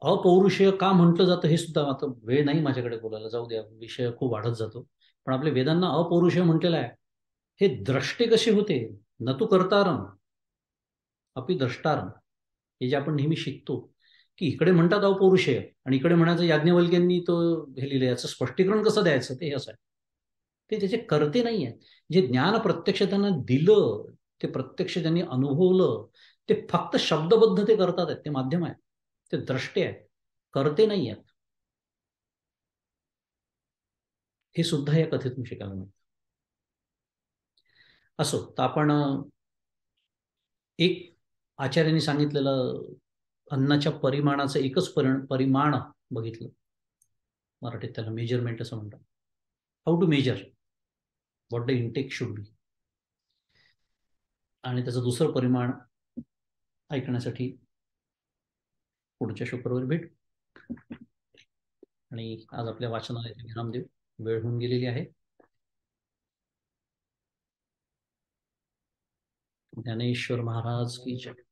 अपौरुषेय का म्हटलं जातं हे सुद्धा, आता वेळ नाही माझ्याकडे बोलायला, जाऊ द्या, विषय खूप वाढत जातो. पण आपल्या वेदांना अपौरुषेय म्हटलेलं आहे. हे द्रष्टे कसे होते, न तू कर्तारम अपि द्रष्टारम, हे जे आपण नेहमी शिकतो की इकडे म्हणतात अपौरुषेय आणि इकडे म्हणायचं याज्ञवल्क्यांनी तो हे लिहिलं, याचं स्पष्टीकरण कसं द्यायचं ते असं आहे. ते त्याचे करते नाही आहेत. जे ज्ञान प्रत्यक्ष त्यांना दिलं, ते प्रत्यक्ष ज्यांनी अनुभवलं, ते फक्त शब्दबद्ध ते करतात आहेत, ते माध्यम आहेत, ते द्रष्टे आहेत, करते नाही आहेत. हे सुद्धा या कथेतून शिकायला मिळतं. असो तर आपण एक आचार्यांनी सांगितलेलं अन्नाच्या परिमाणाचं एकच परिमाण बघितलं, मराठीत त्याला मेजरमेंट असं म्हणतात. How to measure what the intake should be. आणि त्याचं दुसरं परिमाण ऐकण्यासाठी पुढच्या शुक्रवारी भेट. आणि आज आपल्या वाचनाला इथे विराम देऊ, वेळ होऊन गेलेली आहे. ज्ञानेश्वर महाराज की जय.